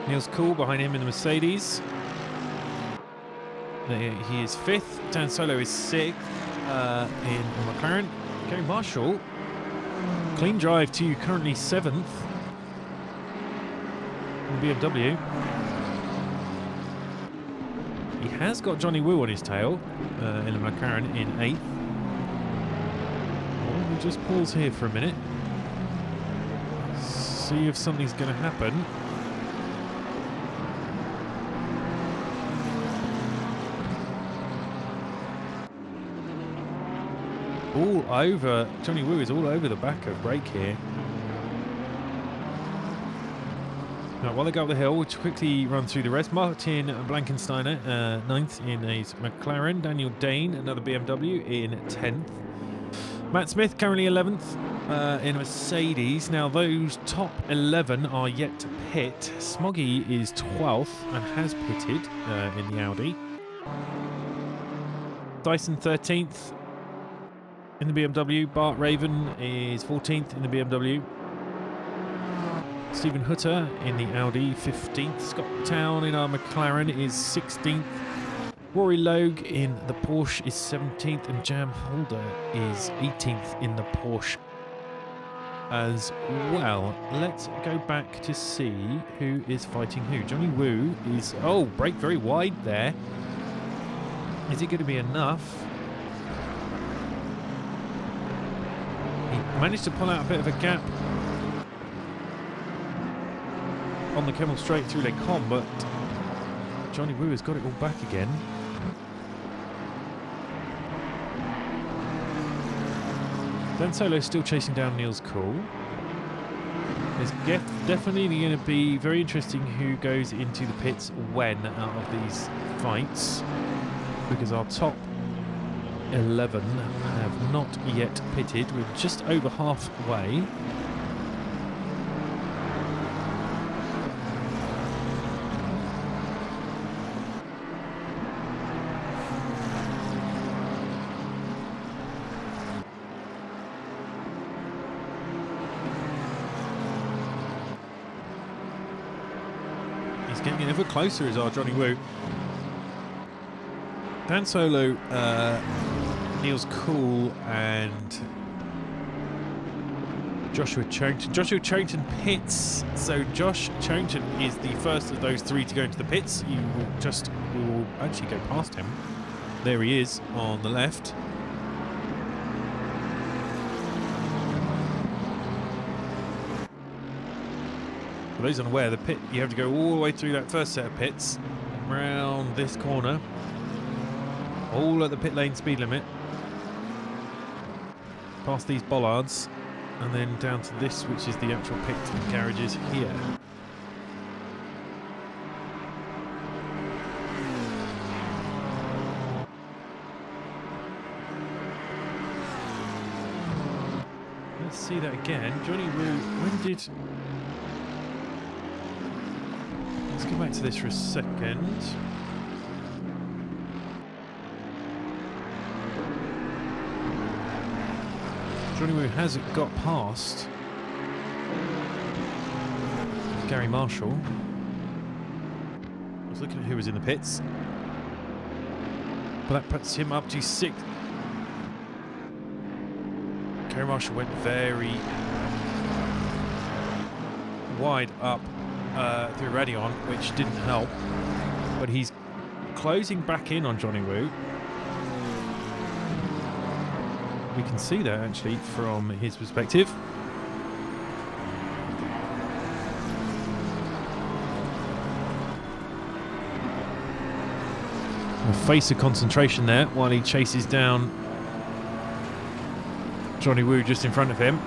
Niels Cool behind him in the Mercedes. He is fifth. Dan Solo is sixth in McLaren. Gary Marshall, clean drive to currently seventh in BMW. He has got Johnny Woo on his tail in the McLaren in 8th. Well, we'll just pause here for a minute. See if something's going to happen. All over, Johnny Woo is all over the back of brake here. Right, while they go up the hill, we'll quickly run through the rest. Martin Blankensteiner, 9th in his McLaren. Daniel Dane, another BMW, in 10th. Matt Smith, currently 11th in a Mercedes. Now, those top 11 are yet to pit. Smoggy is 12th and has pitted in the Audi. Dyson, 13th in the BMW. Bart Raven is 14th in the BMW. Stephen Hutter in the Audi, 15th. Scott Town in our McLaren is 16th. Rory Logue in the Porsche is 17th. And Jam Holder is 18th in the Porsche as well. Let's go back to see who is fighting who. Johnny Woo is... Oh, brake very wide there. Is it going to be enough? He managed to pull out a bit of a gap on the Kemmel straight through Les Combes, but Johnny Woo has got it all back again. Dan Solo still chasing down Niels Cool. It's definitely going to be very interesting who goes into the pits when out of these fights, because our top 11 have not yet pitted. We're just over halfway. He's getting ever closer is our Johnny Woo. Dan Solo, Niels Cool and Joshua Charrington. Joshua Charrington pits, so Josh Charrington is the first of those three to go into the pits. We will actually go past him. There he is on the left. For those unaware, the pit, you have to go all the way through that first set of pits, round this corner, all at the pit lane speed limit, past these bollards, and then down to this, which is the actual pit garages here. Let's see that again. Johnny Woo, when did... Let's go back to this for a second. Johnny Woo has got past Gary Marshall. I was looking at who was in the pits. But that puts him up to 6th. Gary Marshall went very wide up through Radion, which didn't help. But he's closing back in on Johnny Woo. We can see that actually from his perspective. A face of concentration there while he chases down Johnny Woo just in front of him.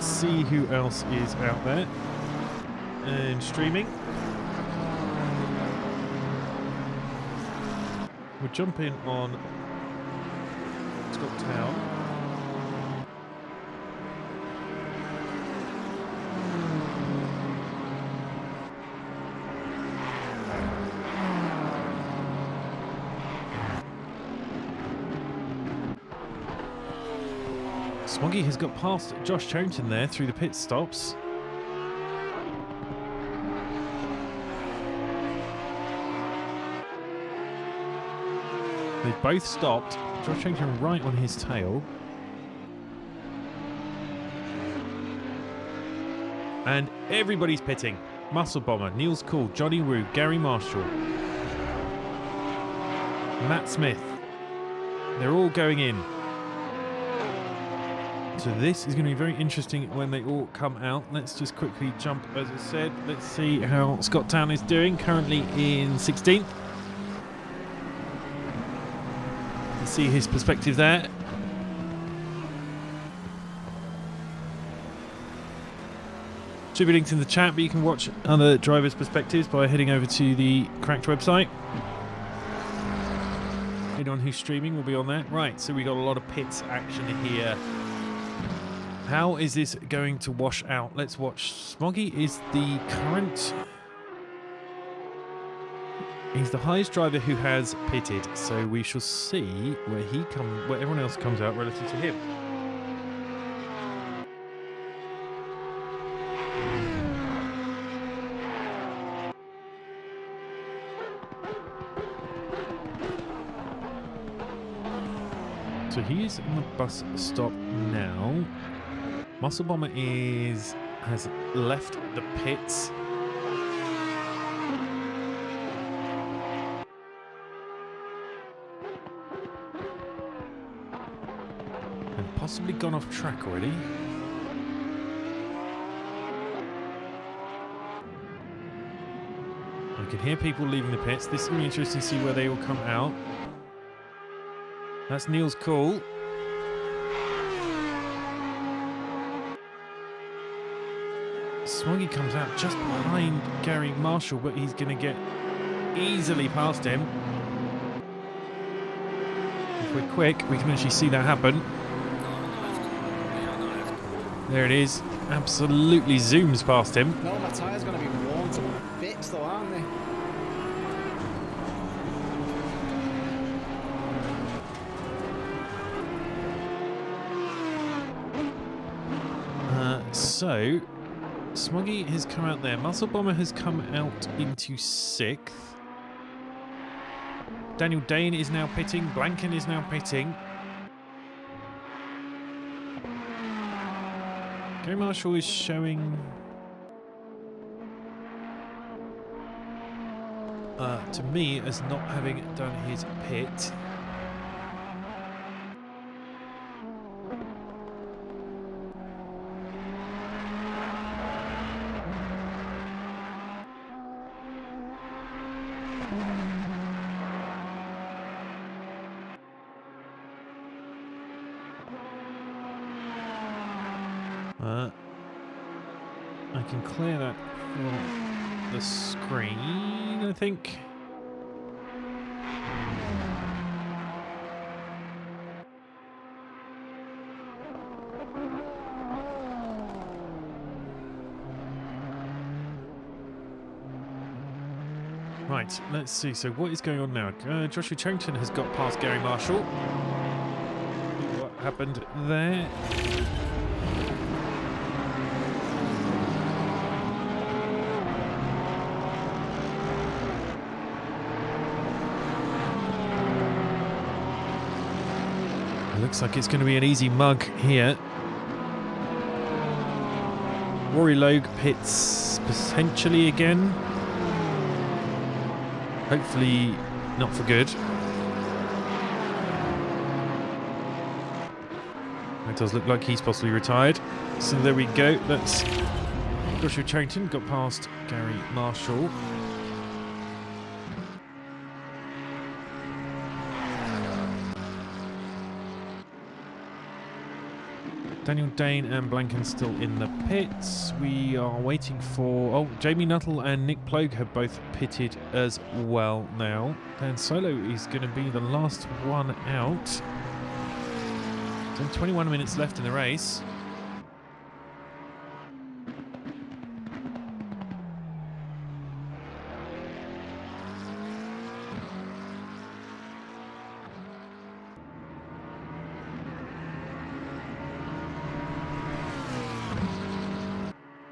See who else is out there and streaming. We'll jump in on Scott Town. Smoggy has got past Josh Charrington there through the pit stops. They've both stopped. Josh Charrington right on his tail. And everybody's pitting. Muscle Bomber, Niels Cool, Johnny Woo, Gary Marshall, Matt Smith. They're all going in. So this is going to be very interesting when they all come out. Let's just quickly jump, as I said. Let's see how Scott Town is doing. Currently in 16th. Let's see his perspective there. Should be linked in the chat, but you can watch other drivers' perspectives by heading over to the Cracked website. Anyone who's streaming will be on there. Right, so we got a lot of pits action here. How is this going to wash out? Let's watch. Smoggy is the current... He's the highest driver who has pitted, so we shall see where everyone else comes out relative to him. So he is on the bus stop now. Muscle Bomber has left the pits. And possibly gone off track already. I can hear people leaving the pits. This is going to be interesting to see where they all come out. That's Niels Cool. Smoggy comes out just behind Gary Marshall, but he's going to get easily past him. If we're quick, we can actually see that happen. There it is. Absolutely zooms past him. No, my tyre's going to be worn to bits though, aren't they? So, Smoggy has come out there. Muscle Bomber has come out into 6th. Daniel Dane is now pitting. Blanken is now pitting. Gary Marshall is showing... to me, as not having done his pit. I can clear that from the screen, I think. Right, let's see. So what is going on now? Joshua Charrington has got past Gary Marshall. What happened there? Looks like it's going to be an easy mug here. Rory Logue pits potentially again. Hopefully not for good. It does look like he's possibly retired. So there we go. That's Joshua Charrington got past Gary Marshall. Daniel Dane and Blanken still in the pits. We are waiting for... Oh, Jamie Nuttall and Nick Plogue have both pitted as well now. Dan Solo is going to be the last one out. So 21 minutes left in the race.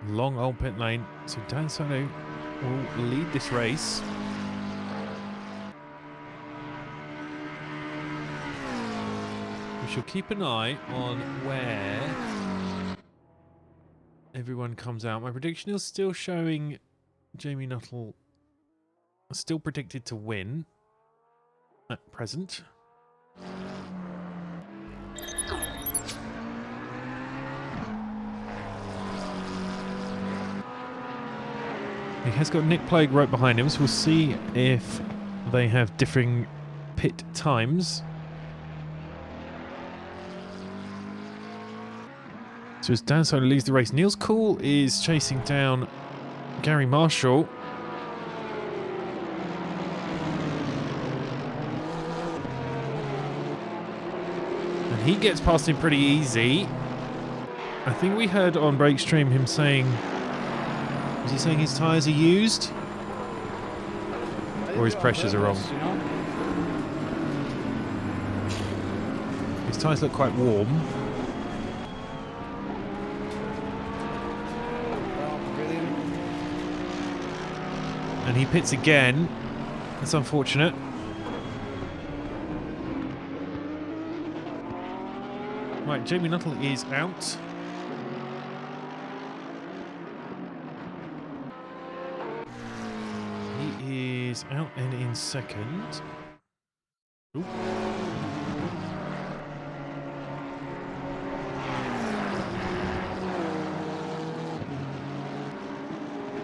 Long old pit lane, so Dan Solo will lead this race. We shall keep an eye on where everyone comes out. My prediction is still showing Jamie Nuttall still predicted to win at present. He has got Nick Plague right behind him, so we'll see if they have differing pit times. So as Dan Solo leads the race, Niels Cool is chasing down Gary Marshall. And he gets past him pretty easy. I think we heard on Break Stream him saying... Was he saying his tyres are used? Or his pressures are wrong? His tyres look quite warm. And he pits again. That's unfortunate. Right, Jamie Nuttall is out. He is out and in second. Ooh.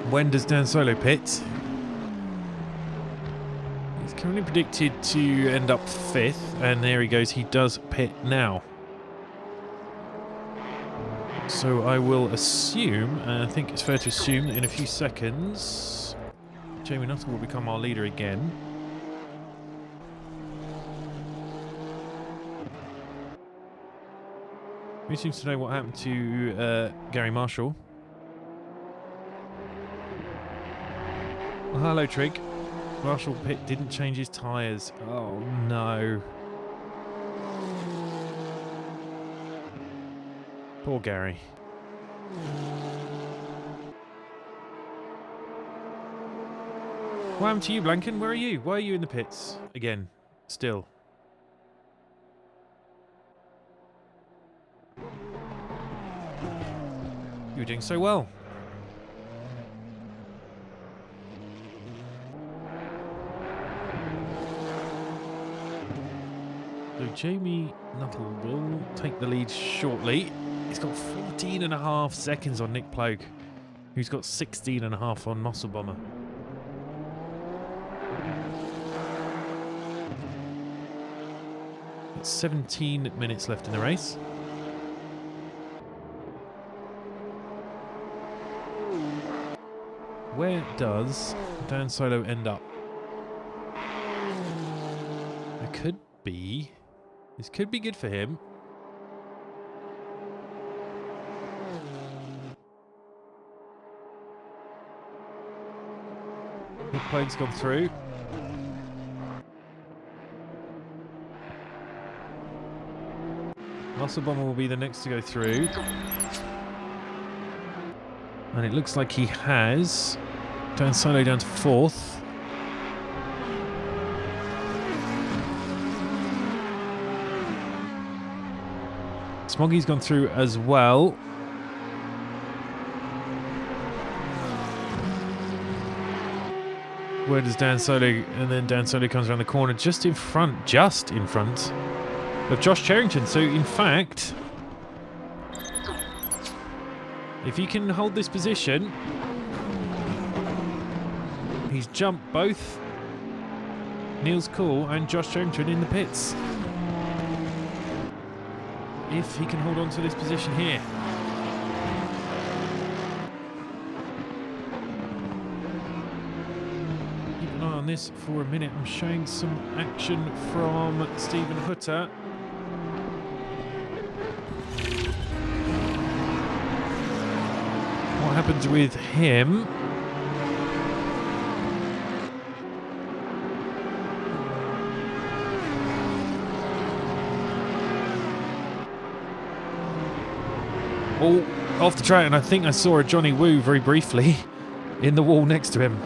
When does Dan Solo pit? He's currently predicted to end up 5th, and there he goes. He does pit now. So I will assume, and I think it's fair to assume that in a few seconds, Jamie Nuttall will become our leader again. Who seems to know what happened to Gary Marshall? Well, hello, Trig. Marshall Pitt didn't change his tyres. Oh, no. Poor Gary. What happened to you, Blanken? Where are you? Why are you in the pits? Again. Still. You were doing so well. So Jamie Nuttall will take the lead shortly. He's got 14.5 seconds on Nick Plague, who's got 16.5 on Muscle Bomber. It's 17 minutes left in the race. Where does Dan Solo end up? It could be... This could be good for him. The plague's gone through. Muscle Bomber will be the next to go through. And it looks like he has Dan Solo down to 4th. Smoggy's gone through as well. Where does Dan Solo... And then Dan Solo comes around the corner just in front of Josh Cherrington. So, in fact, if he can hold this position, he's jumped both Niels Cool and Josh Cherrington in the pits. If he can hold on to this position here. Keep an eye on this for a minute. I'm showing some action from Stephen Hutter. What happens with him? All off the track, and I think I saw a Johnny Woo very briefly in the wall next to him.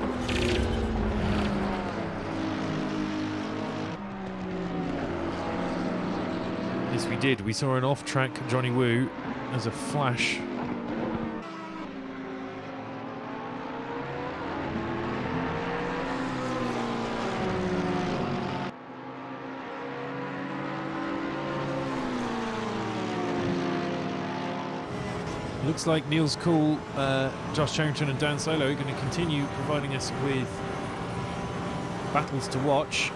Yes, we did. We saw an off-track Johnny Woo as a flash. Looks like Niels Cool, Josh Charrington and Dan Solo are going to continue providing us with battles to watch.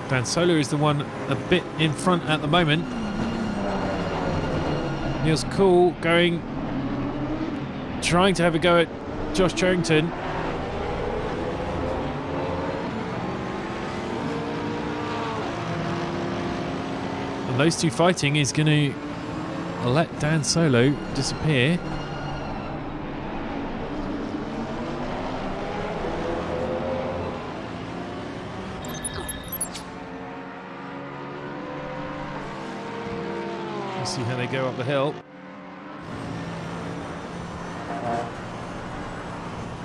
Dan Solo is the one a bit in front at the moment. Niels Cool trying to have a go at Josh Charrington. And those two fighting is going to let Dan Solo disappear. We'll see how they go up the hill.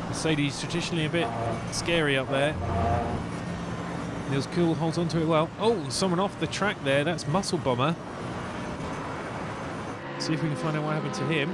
Mercedes traditionally a bit scary up there. Niels Cool holds on to it well. Oh, someone off the track there. That's Muscle Bomber. See if we can find out what happened to him.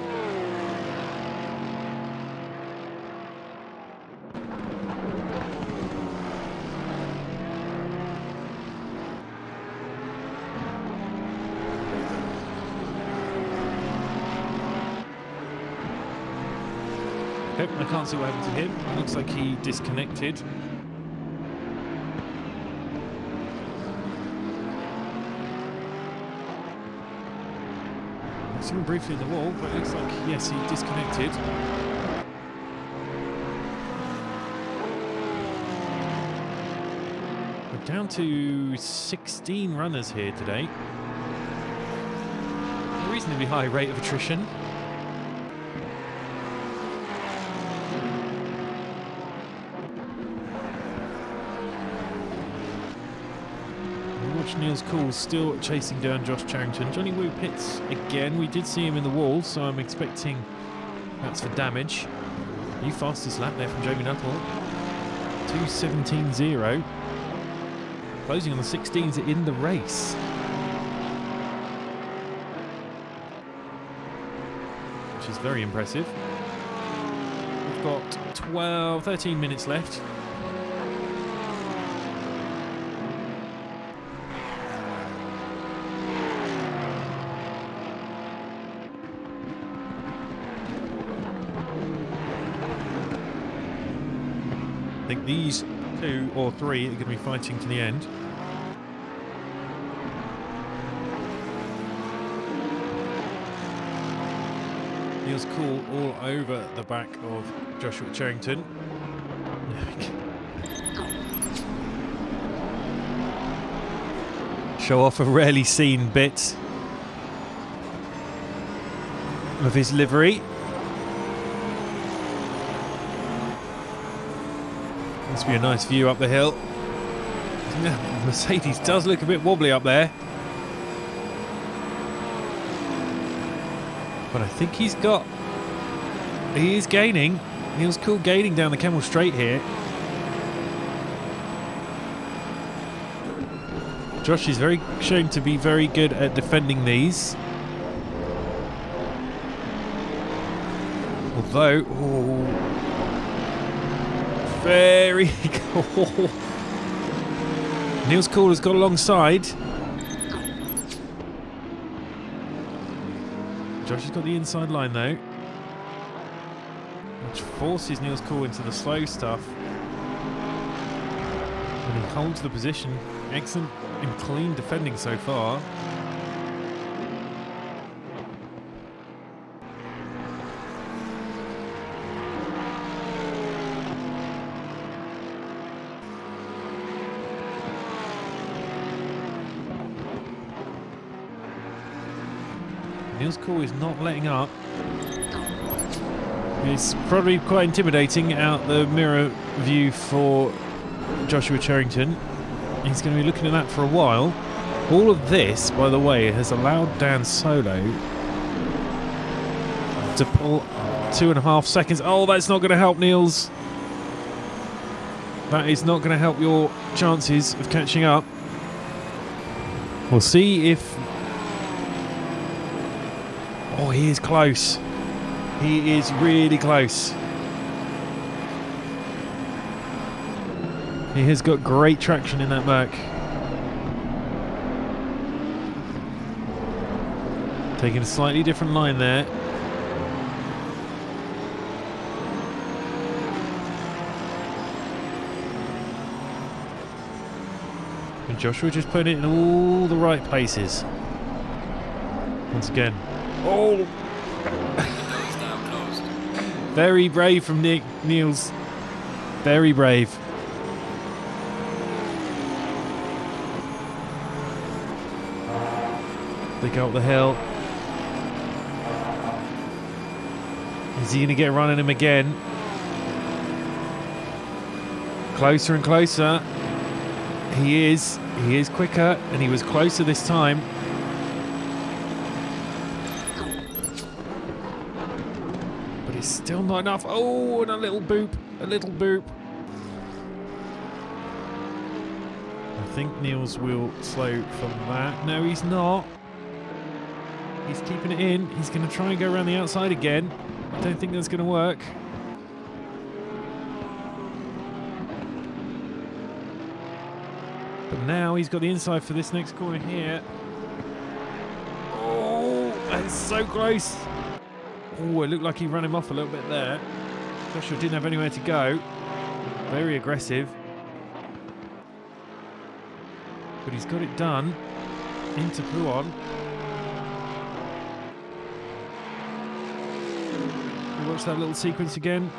Nope, I can't see what happened to him. It looks like he disconnected. I saw him briefly in the wall, but it looks like, yes, he disconnected. We're down to 16 runners here today. A reasonably high rate of attrition. Niels Cool still chasing down Josh Charrington. Johnny Woo pits again. We did see him in the wall, so I'm expecting that's for damage. New fastest lap there from Jamie Nuttall. 2:17.0. Closing on the 16s in the race. Which is very impressive. We've got 13 minutes left. I think these 2 or 3 are going to be fighting to the end. Niels Cool all over the back of Joshua Charrington. Show off a rarely seen bit of his livery. Must be a nice view up the hill. Mercedes does look a bit wobbly up there. But I think he is gaining. Niels Cool gaining down the Camel Straight here. Josh is shown to be very good at defending these. Although, very cool. Niels Cool has got alongside. Josh has got the inside line though, which forces Niels Cool into the slow stuff. And he holds the position. Excellent and clean defending so far. Niels Cool is not letting up. It's probably quite intimidating out the mirror view for Joshua Charrington. He's going to be looking at that for a while. All of this, by the way, has allowed Dan Solo to pull 2.5 seconds. Oh, that's not going to help, Niels. That is not going to help your chances of catching up. We'll see if... Oh, he is close. He is really close. He has got great traction in that Merc. Taking a slightly different line there. And Joshua just put it in all the right places. Once again. Oh! Windows now closed. Very brave from Niels. Very brave. They go up the hill. Is he going to get a run on him again? Closer and closer. He is. He is quicker, and he was closer this time. But it's still not enough. Oh, and a little boop. A little boop. I think Niels will slow from that. No, he's not. He's keeping it in. He's going to try and go around the outside again. I don't think that's going to work. But now he's got the inside for this next corner here. Oh, that's so close. Oh, it looked like he ran him off a little bit there. Joshua didn't have anywhere to go. Very aggressive. But he's got it done. Into Puon. Watch that little sequence again.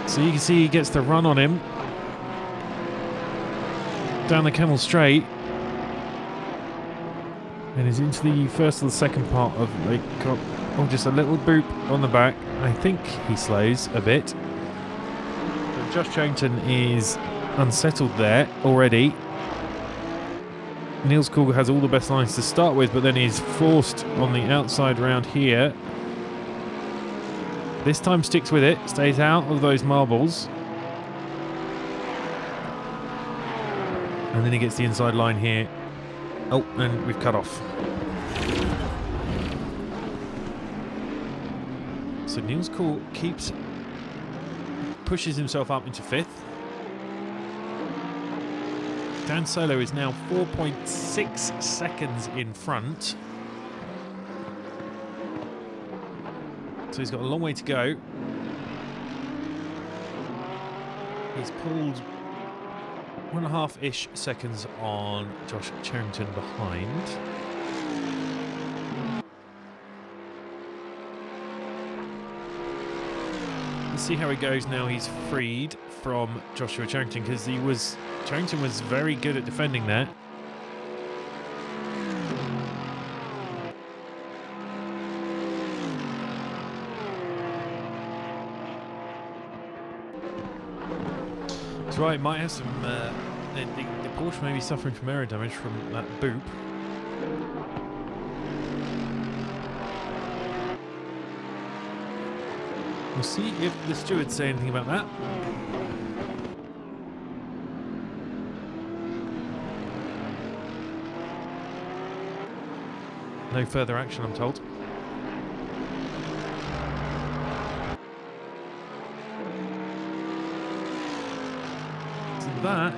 So you can see he gets the run on him. Down the Camel Straight. And is into the first or the second part of Lake Cop. Oh, just a little boop on the back. I think he slows a bit. But Josh Charrington is unsettled there already. Niels Kugel has all the best lines to start with, but then he's forced on the outside round here. This time sticks with it, stays out of those marbles. And then he gets the inside line here. Oh, and we've cut off. So Niels Kugel pushes himself up into 5th. Dan Solo is now 4.6 seconds in front. So he's got a long way to go. He's pulled 1.5-ish seconds on Josh Charrington behind. Let's see how he goes now he's freed from Joshua Charrington, because Charrington was very good at defending that. That's right, might have some. The Porsche may be suffering from aero damage from that boop. We'll see if the stewards say anything about that. No further action, I'm told. So that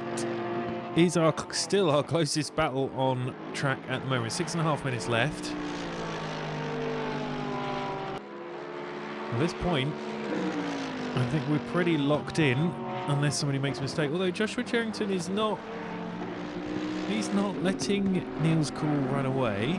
is still our closest battle on track at the moment. 6.5 minutes left. At this point, I think we're pretty locked in, unless somebody makes a mistake. Although Joshua Charrington is not... He's not letting Niels Kugel run away.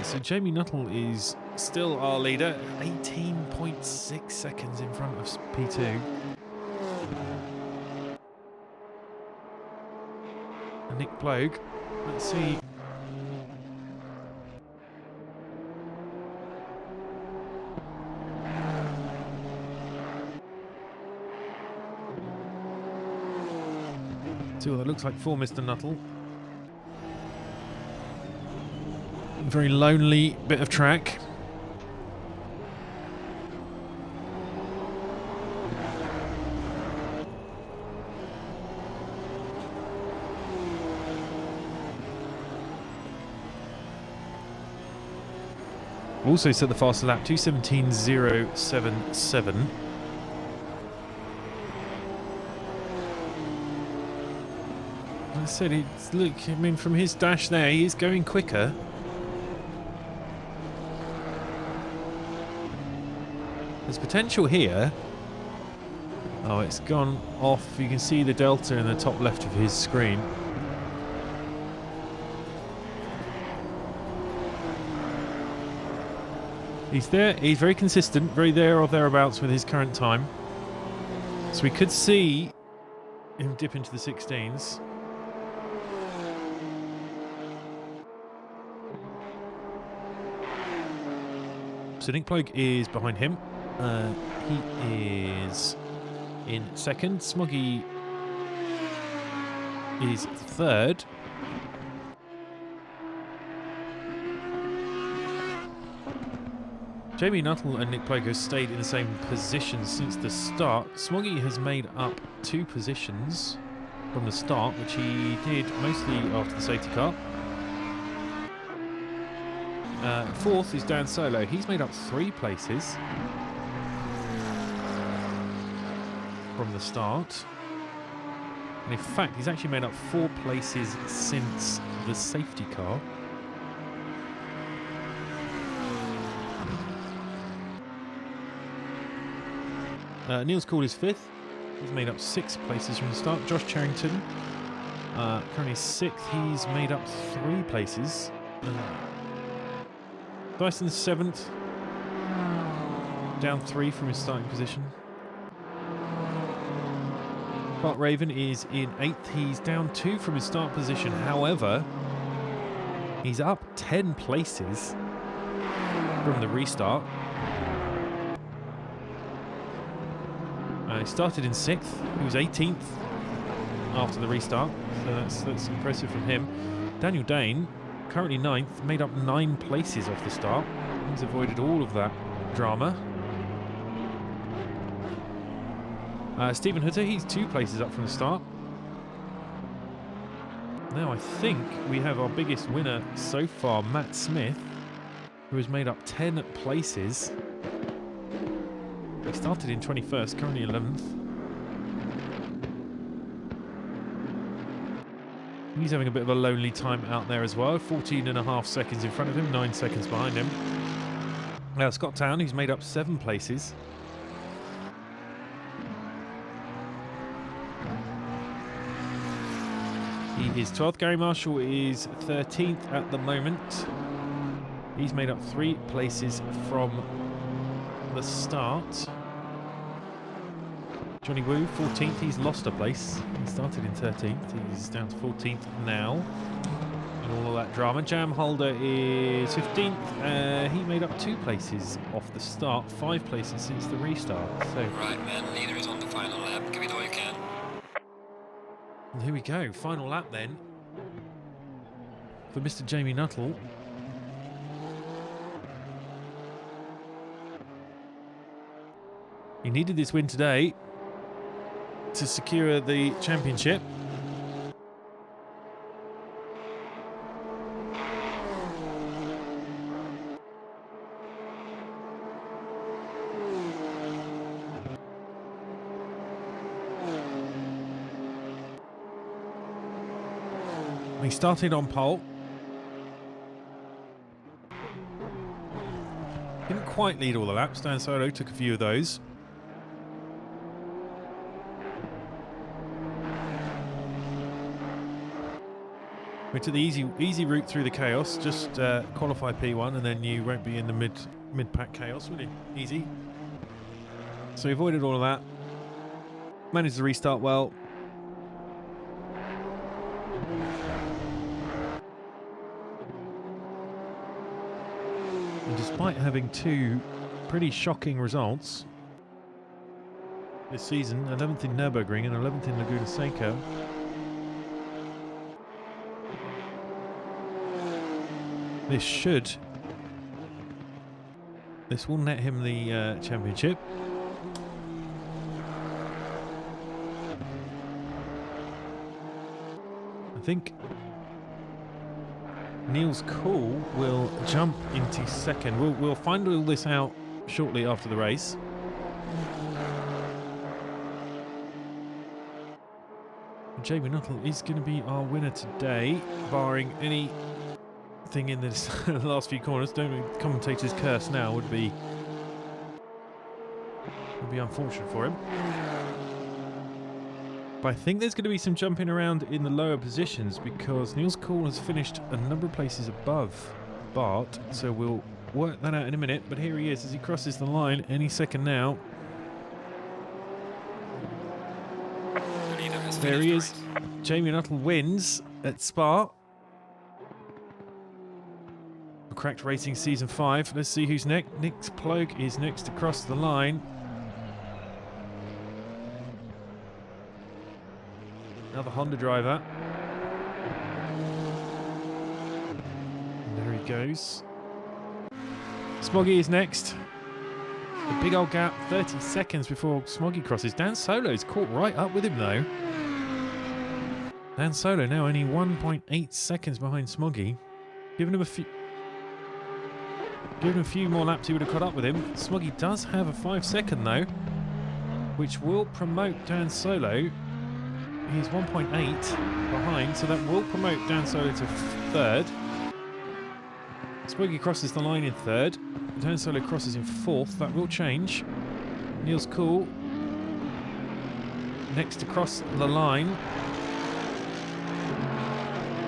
So Jamie Nuttall is still our leader, 18.6 seconds in front of P2. And Nick Plogue, let's see. See what that looks like for Mr. Nuttall. Very lonely bit of track. Also set the fastest lap, 2:17.077. I said, look, I mean, from his dash there, he is going quicker. There's potential here. Oh, it's gone off. You can see the delta in the top left of his screen. He's there. He's very consistent, very there or thereabouts with his current time. So we could see him dip into the 16s. So Nick Ploeg is behind him. He is in second. Smoggy is third. Jamie Nuttall and Nick Ploeg have stayed in the same position since the start. Smoggy has made up 2 positions from the start, which he did mostly after the safety car. Fourth is Dan Solo. He's made up 3 places from the start. And in fact, he's actually made up 4 places since the safety car. Niels Cool is 5th. He's made up 6 places from the start. Josh Charrington, currently 6th. He's made up 3 places. Dyson's 7th, down 3 from his starting position. Bart Raven is in 8th. He's down 2 from his start position. However, he's up 10 places from the restart. He started in 6th. He was 18th after the restart. So that's impressive from him. Daniel Dane, currently 9th, made up 9 places off the start. He's avoided all of that drama. Stephen Hutter, he's 2 places up from the start. Now I think we have our biggest winner so far, Matt Smith, who has made up 10 places. He started in 21st, currently 11th. He's having a bit of a lonely time out there as well. 14.5 seconds in front of him, 9 seconds behind him. Scott Town, he's made up 7 places. He is 12th. Gary Marshall is 13th at the moment. He's made up 3 places from the start. Johnny Wu, 14th. He's lost a place. He started in 13th. He's down to 14th now. And all of that drama. Jam Holder is 15th. He made up 2 places off the start. 5 places since the restart. So Right, man. Leader is on the final lap. Give it all you can. And here we go. Final lap then for Mr. Jamie Nuttall. He needed this win today to secure the championship. He started on pole. Didn't quite lead all the laps. Dan Solo took a few of those. We took the easy route through the chaos. Just qualify P1 and then you won't be in the mid-pack chaos, will you? Easy. So we avoided all of that. Managed to restart well. And despite having 2 pretty shocking results this season, 11th in Nürburgring and 11th in Laguna Seca, this will net him the championship. I think Niels Cool will jump into second. We'll find all this out shortly after the race. Jamie Nuttall is going to be our winner today, barring anything in the last few corners. Don't commentators curse now, would be unfortunate for him. But I think there's going to be some jumping around in the lower positions because Niels Cool has finished a number of places above Bart, so we'll work that out in a minute. But here he is as he crosses the line any second now. There he is. Jamie Nuttall wins at Spa. Cracked Racing Season 5. Let's see who's next. Nick Plogue is next to cross the line. Another Honda driver. And there he goes. Smoggy is next. A big old gap, 30 seconds before Smoggy crosses. Dan Solo's caught right up with him though. Dan Solo now only 1.8 seconds behind Smoggy. Giving him a few more laps, he would have caught up with him. Smoggy does have a 5-second though, which will promote Dan Solo. He's 1.8 behind, so that will promote Dan Solo to third. Smoggy crosses the line in third. Dan Solo crosses in fourth. That will change. Niels Cool next to cross the line.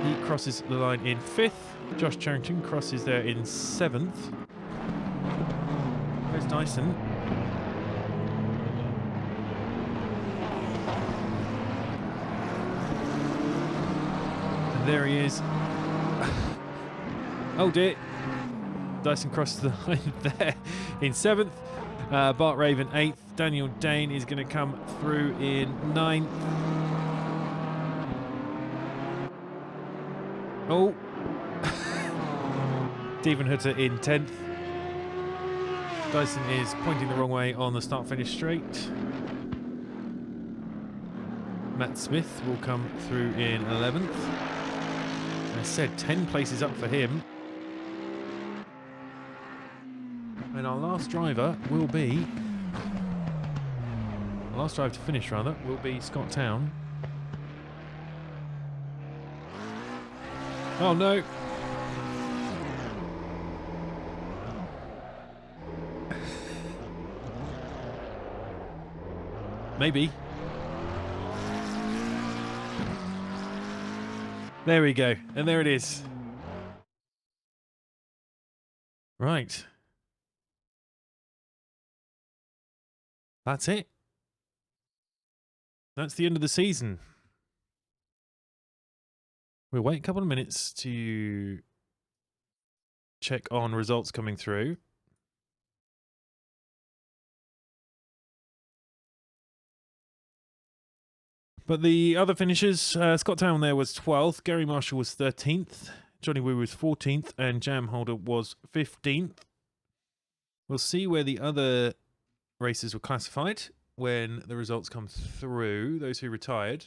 He crosses the line in fifth. Josh Charrington crosses there in seventh. There's Dyson. And there he is. Oh dear. Dyson crosses the line there in seventh. Bart Raven eighth. Daniel Dane is going to come through in ninth. Oh. Stephen Hutter in 10th. Dyson is pointing the wrong way on the start-finish straight. Matt Smith will come through in 11th. As I said, 10 places up for him. And our last driver will be... Our last driver to finish, rather, will be Scott Town. Oh no! Maybe. There we go. And there it is. Right. That's it. That's the end of the season. We'll wait a couple of minutes to check on results coming through. But the other finishers, Scott Town there was 12th, Gary Marshall was 13th, Johnny Woo was 14th, and Jam Holder was 15th. We'll see where the other races were classified when the results come through, those who retired.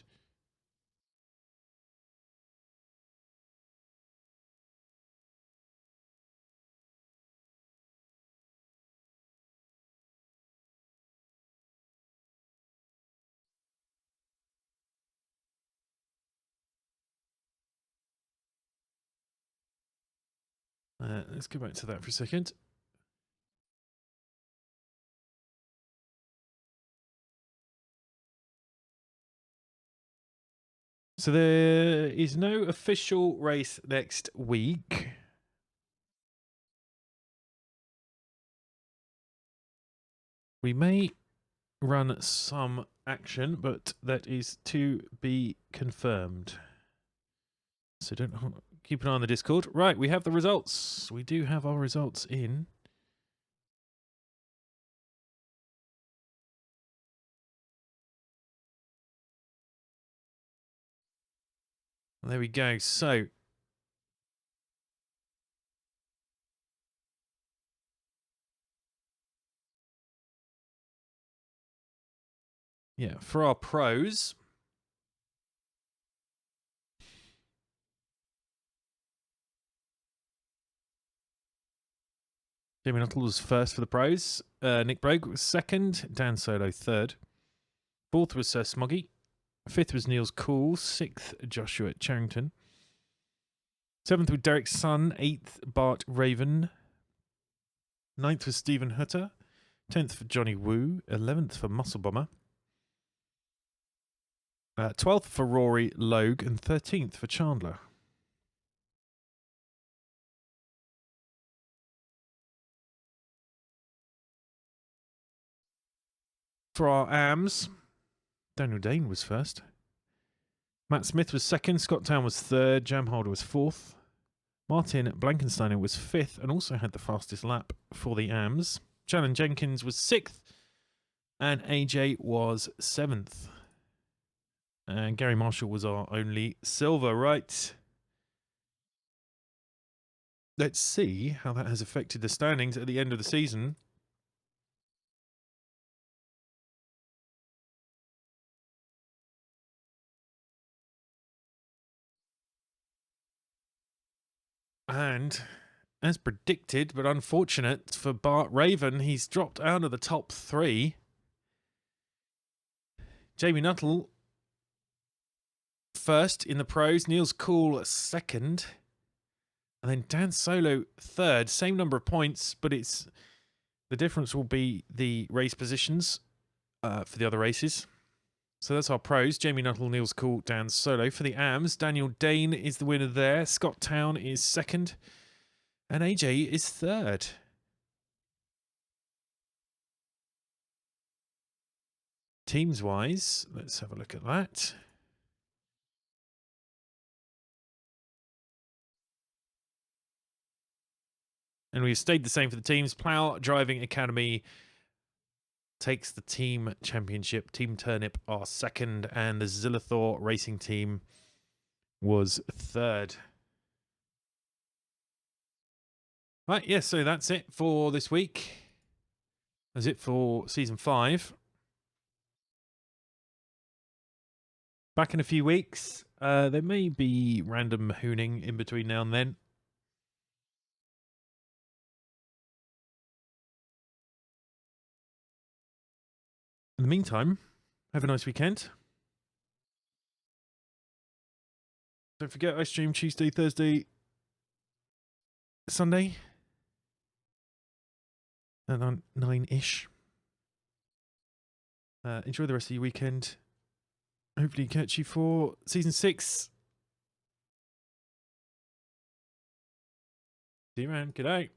Let's go back to that for a second. So there is no official race next week. We may run some action, but that is to be confirmed. So don't keep an eye on the Discord. Right, we have the results. We do have our results in. There we go. So yeah, for our pros, Jamie Nuttall was first for the pros. Nick Brogue was second. Dan Solo third. Fourth was Sir Smoggy. Fifth was Niels Cool. Sixth, Joshua Charrington. Seventh was Derek Sun. Eighth, Bart Raven. Ninth was Stephen Hutter. 10th for Johnny Woo. 11th for Muscle Bomber. 12th for Rory Logue. And 13th for Chandler. For our AMs, Daniel Dane was first. Matt Smith was second. Scott Town was third. Jamholder was fourth. Martin Blankensteiner was fifth and also had the fastest lap for the AMs. Shannon Jenkins was sixth. And AJ was seventh. And Gary Marshall was our only silver. Right. Let's see how that has affected the standings at the end of the season. And as predicted, but unfortunate for Bart Raven, he's dropped out of the top three. Jamie Nuttall first in the pros, Niels Cool second, and then Dan Solo third. Same number of points, but it's the difference will be the race positions for the other races. So that's our pros. Jamie Nuttall, Niels Cool, Dan Solo. For the AMs, Daniel Dane is the winner there. Scott Town is second. And AJ is third. Teams-wise, let's have a look at that. And we've stayed the same for the teams. Plough Driving Academy takes the team championship. Team Turnip are second, and the Zillathor Racing Team was third. Right, yes, so that's it for this week. That's it for Season 5. Back in a few weeks. There may be random hooning in between now and then. In the meantime, have a nice weekend. Don't forget, I stream Tuesday, Thursday, Sunday at 9-ish. Enjoy the rest of your weekend. Hopefully catch you for Season 6. See you around. Good night.